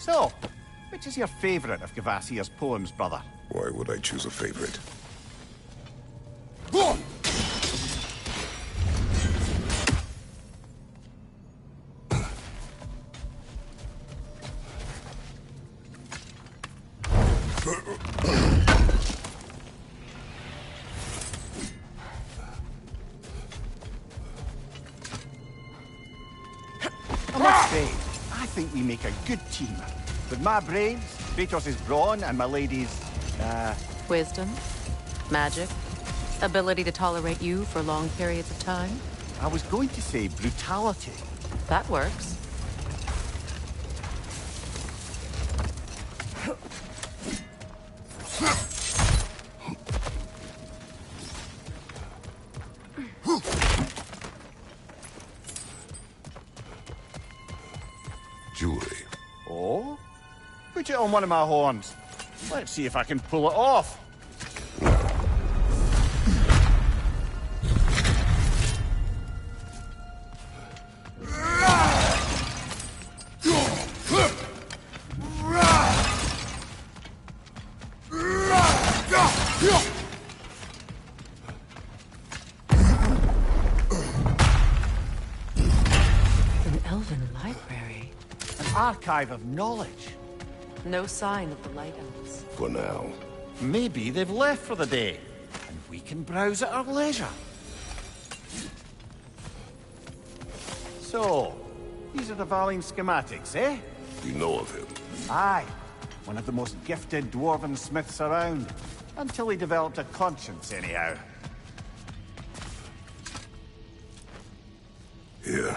Speaker 2: So, which is your favourite of Gavasir's poems, brother?
Speaker 3: Why would I choose a favorite?
Speaker 2: I must say, I think we make a good team. With my brains, Kratos' brawn, and my lady's,
Speaker 1: Wisdom, magic, ability to tolerate you for long periods of time.
Speaker 2: I was going to say brutality.
Speaker 1: That works.
Speaker 3: Jewelry.
Speaker 2: Oh? Put it on one of my horns. Let's see if I can pull it off.
Speaker 1: An elven library.
Speaker 2: An archive of knowledge.
Speaker 1: No sign of the Light Elves.
Speaker 3: For now.
Speaker 2: Maybe they've left for the day, and we can browse at our leisure. So, these are the Valine schematics, eh?
Speaker 3: You know of him.
Speaker 2: Aye. One of the most gifted dwarven smiths around. Until he developed a conscience, anyhow.
Speaker 3: Here.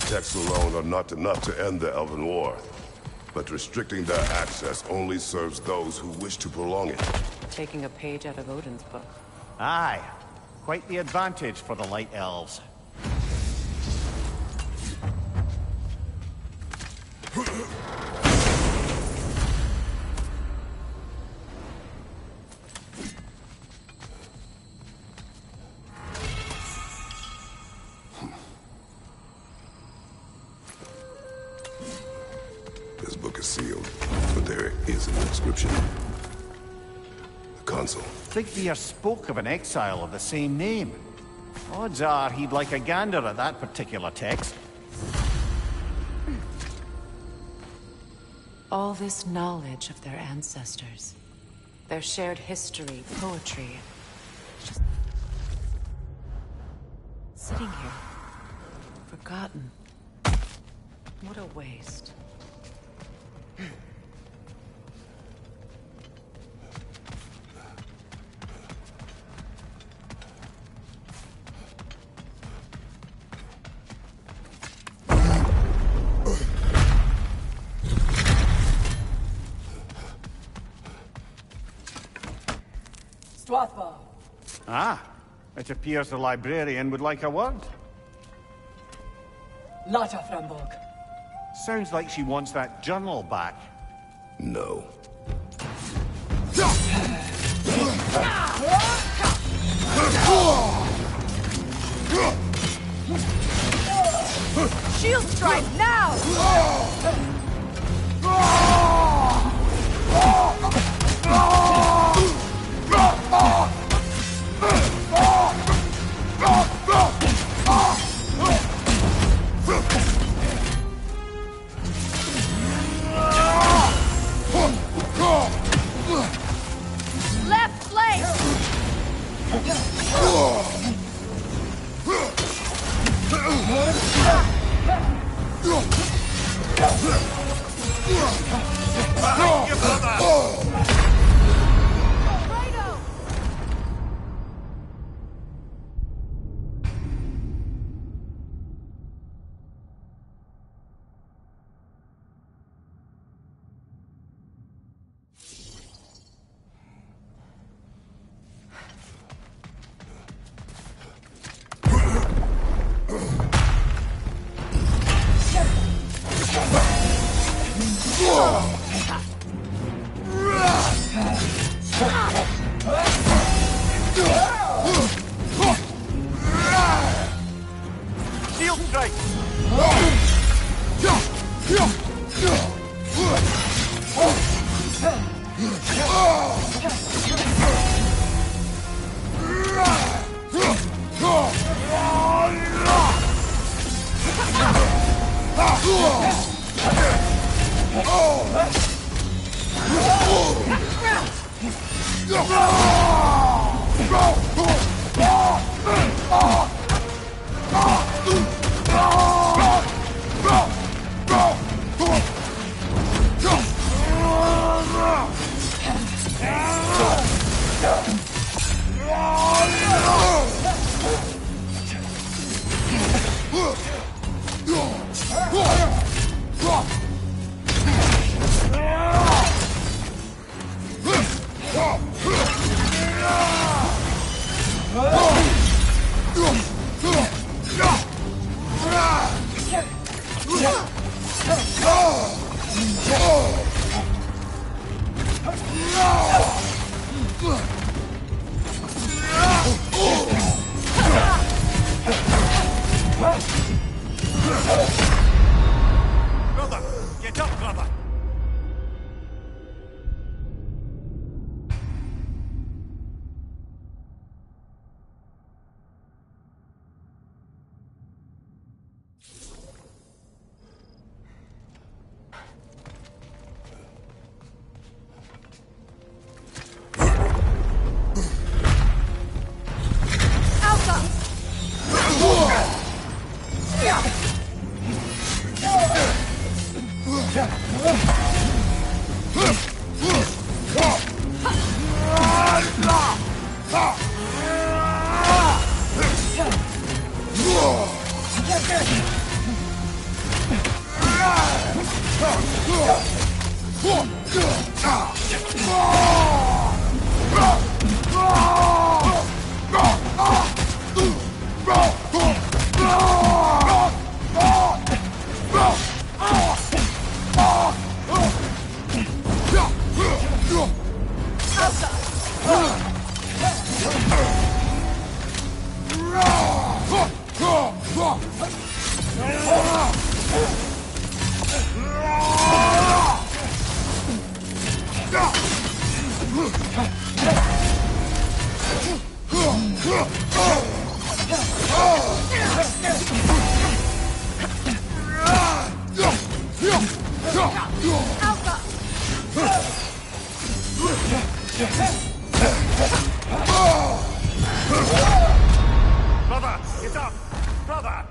Speaker 3: texts alone are not enough to end the Elven War. But restricting their access only serves those who wish to prolong it.
Speaker 1: Taking a page out of Odin's book.
Speaker 2: Aye. Quite the advantage for the Light Elves.
Speaker 3: This book is sealed, but there is an inscription. The console.
Speaker 2: Thigvir spoke of an exile of the same name. Odds are he'd like a gander at that particular text.
Speaker 1: All this knowledge of their ancestors, their shared history, poetry, just sitting here, forgotten. What a waste.
Speaker 2: Ah, it appears the librarian would like a word.
Speaker 9: Lata Framborg.
Speaker 2: Sounds like she wants that journal back.
Speaker 3: No.
Speaker 8: Shield strike now!
Speaker 5: Left flank!
Speaker 2: Shield strike!
Speaker 4: Brother, get up! Brother!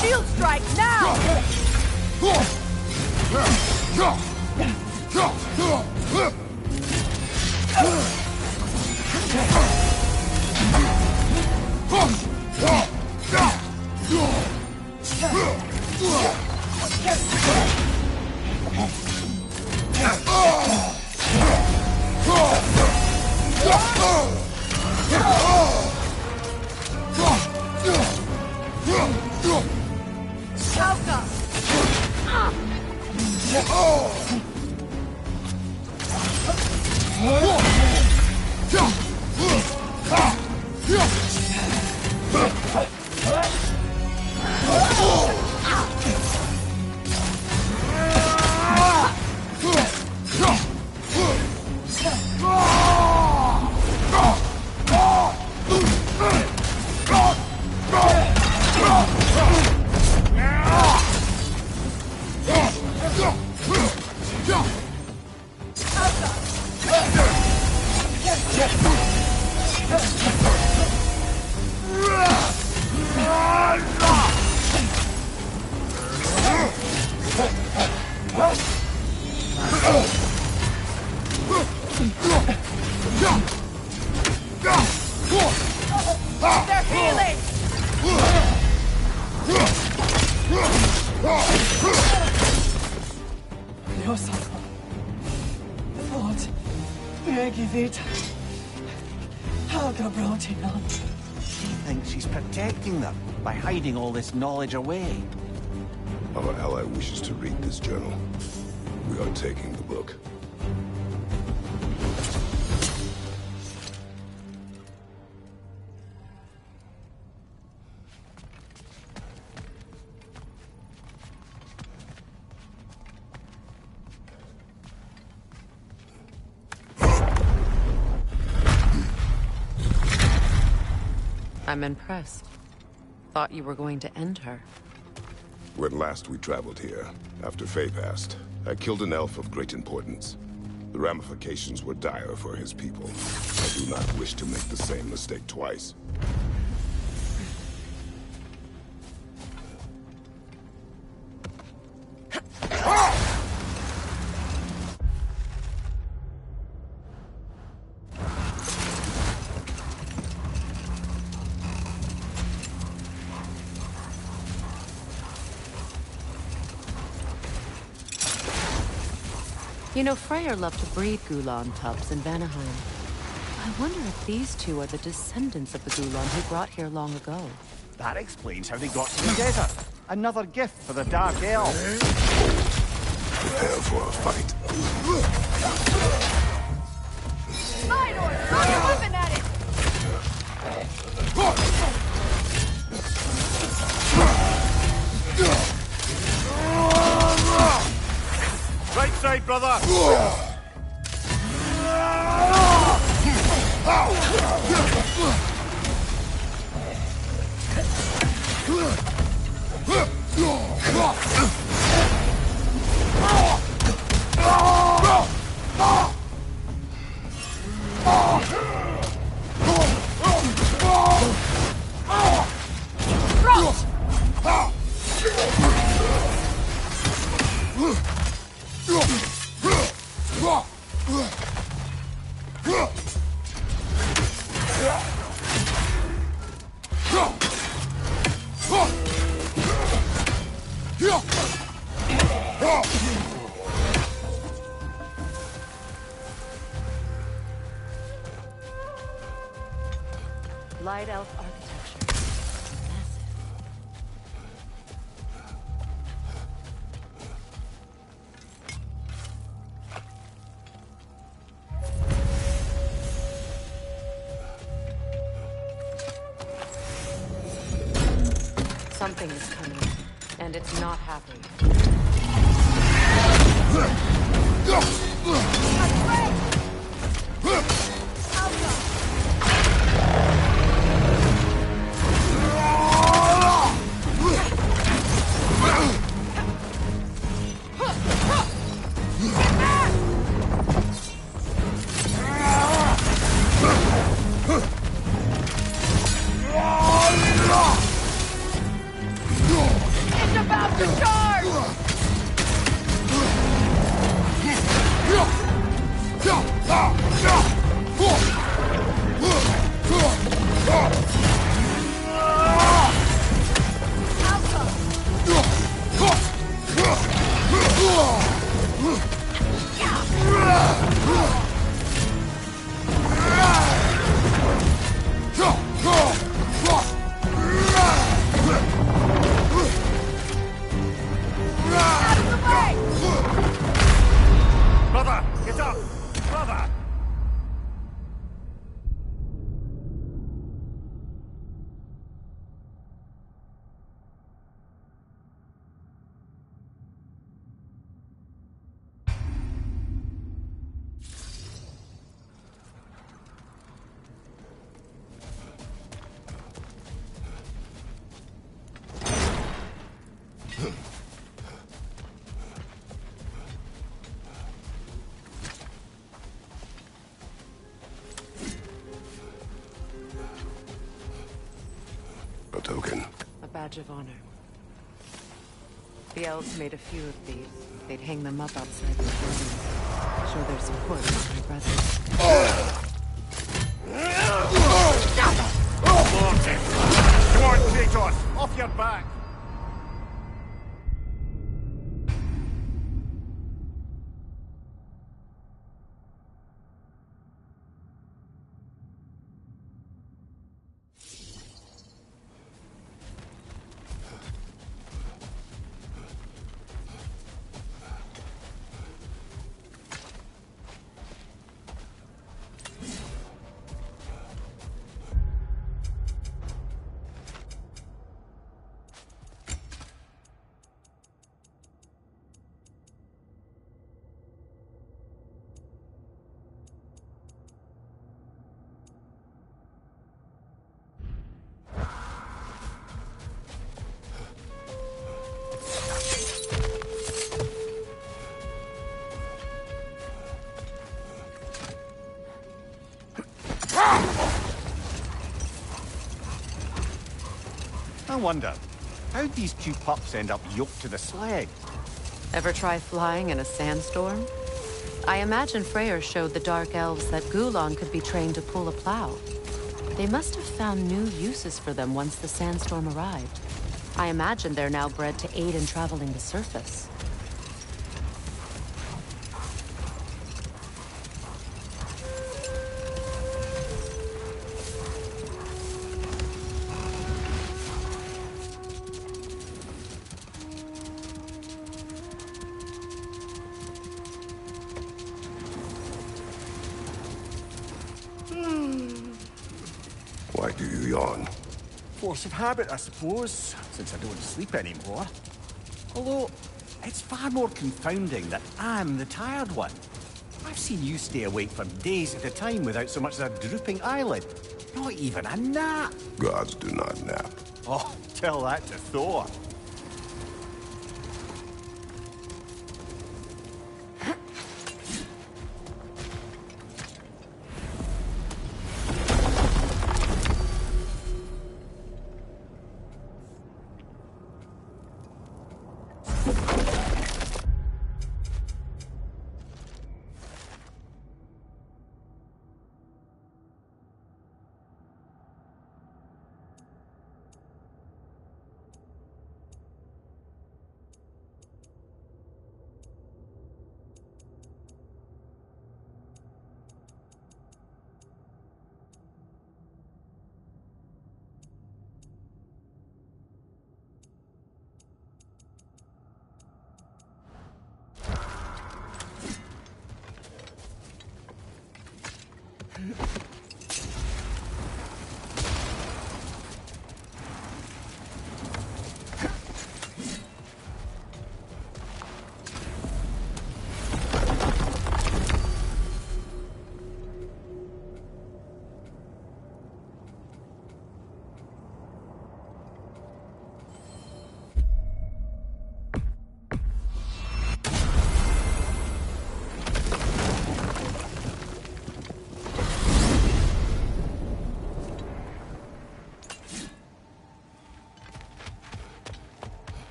Speaker 8: Shield strike now! They're healing!
Speaker 2: She thinks she's protecting them by hiding all this knowledge away.
Speaker 3: Our ally wishes to read this journal. We are taking the book.
Speaker 1: I'm impressed. Thought you were going to end her.
Speaker 3: When last we traveled here, after Faye passed, I killed an elf of great importance. The ramifications were dire for his people. I do not wish to make the same mistake twice.
Speaker 1: You know, Freyr loved to breed Gulan pups in Vanaheim. I wonder if these two are the descendants of the Gulan who brought here long ago.
Speaker 2: That explains how they got to the desert. Another gift for the Dark Elf.
Speaker 3: Prepare for a fight.
Speaker 8: Minor, throw your weapon at it!
Speaker 4: Right side, brother!
Speaker 1: Light elf architecture. Massive. Something is coming, and it's not happy.
Speaker 8: It's about to charge!
Speaker 2: Brother, get up! Brother!
Speaker 3: A token.
Speaker 1: A badge of honor. The elves made a few of these. They'd hang them up outside the building. Show their support for my brothers.
Speaker 2: Come on, Kratos! Off your back! I wonder, how'd these two pups end up yoked to the sled?
Speaker 1: Ever try flying in a sandstorm? I imagine Freyr showed the Dark Elves that Gulon could be trained to pull a plow. They must have found new uses for them once the sandstorm arrived. I imagine they're now bred to aid in traveling the surface.
Speaker 3: Why do you yawn?
Speaker 2: Force of habit, I suppose, since I don't sleep anymore. Although, it's far more confounding that I'm the tired one. I've seen you stay awake for days at a time without so much as a drooping eyelid. Not even a nap.
Speaker 3: Gods do not nap.
Speaker 2: Oh, tell that to Thor.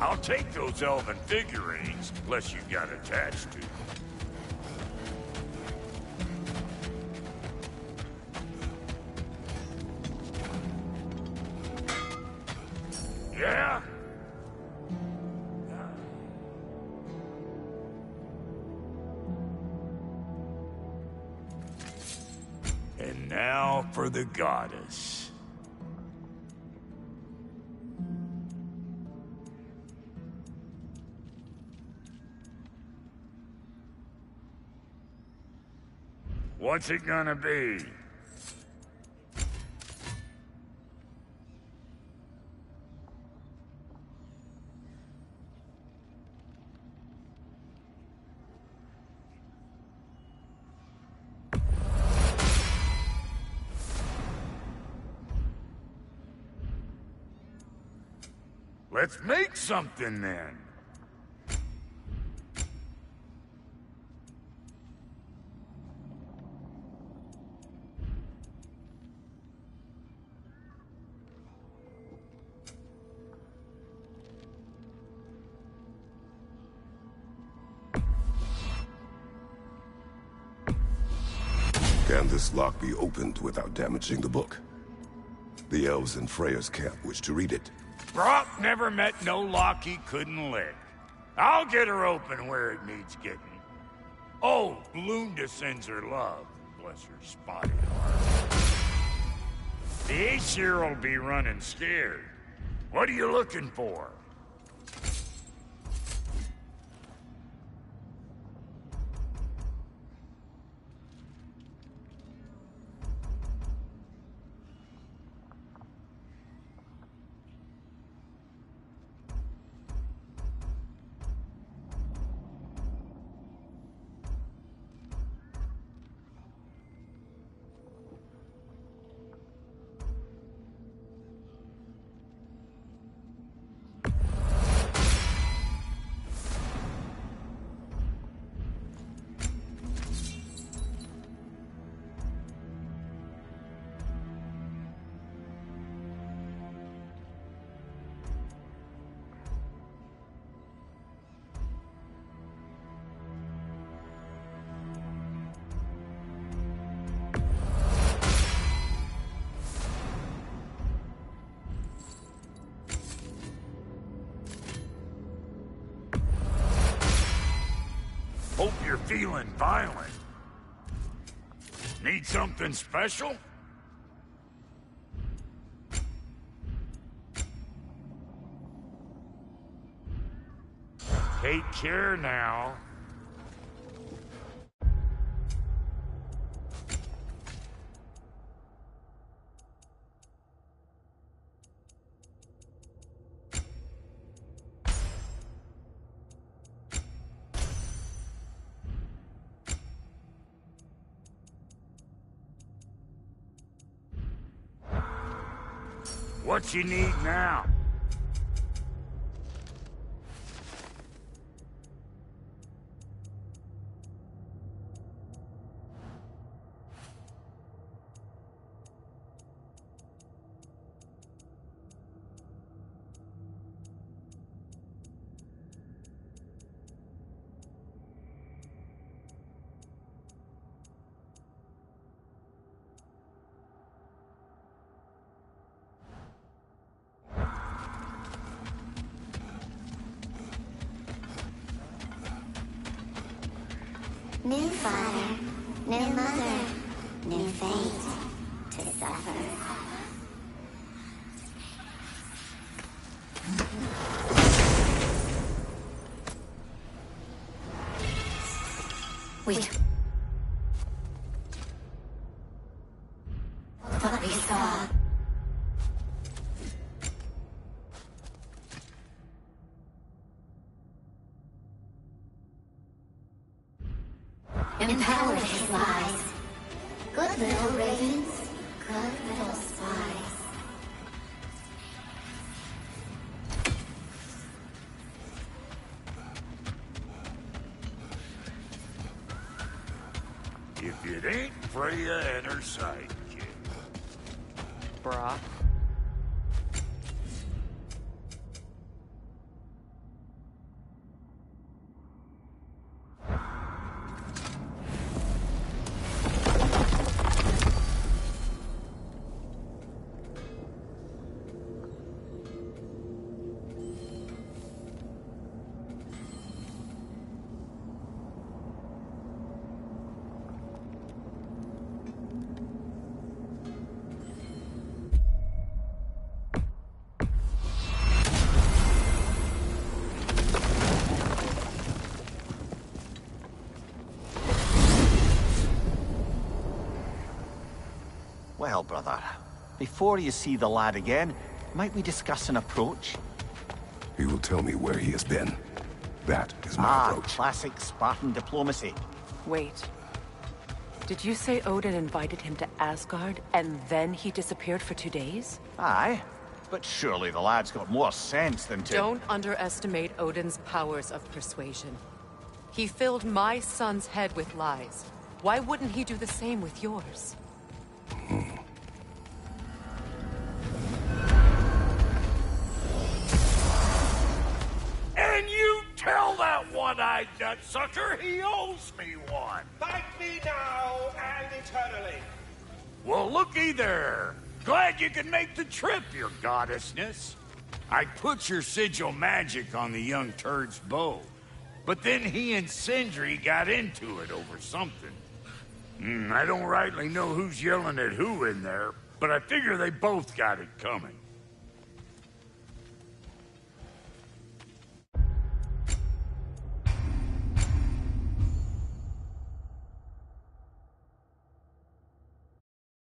Speaker 4: I'll take those elven figurines, unless you got attached to them. Yeah? And now for the goddess. What's it gonna be? Let's make something then.
Speaker 3: Can this lock be opened without damaging the book? The elves in Freya's camp wish to read it.
Speaker 4: Brock never met no lock he couldn't lick. I'll get her open where it needs getting. Oh, Lunda sends her love. Bless her spotted heart. The Aesir'll be running scared. What are you looking for? feeling violent. Need something special? Take care now. What you need now?
Speaker 6: New father, new mother, new fate to suffer. Wait. What we saw. Empowered his lies. Good little ravens, good little spies.
Speaker 4: If it ain't Freya and her sidekick.
Speaker 1: Brock.
Speaker 2: Well, brother, before you see the lad again, might we discuss an approach?
Speaker 3: He will tell me where he has been. That is my approach.
Speaker 2: Classic Spartan diplomacy.
Speaker 1: Wait. Did you say Odin invited him to Asgard, and then he disappeared for 2 days?
Speaker 2: Aye, but surely the lad's got more sense than to...
Speaker 1: Don't underestimate Odin's powers of persuasion. He filled my son's head with lies. Why wouldn't he do the same with yours?
Speaker 4: And you tell that one-eyed nutsucker he owes me one.
Speaker 9: Thank me now and eternally.
Speaker 4: Well, looky there. Glad you can make the trip, your goddessness. I put your sigil magic on the young turd's bow, but then he and Sindri got into it over something. I don't rightly know who's yelling at who in there, but I figure they both got it coming.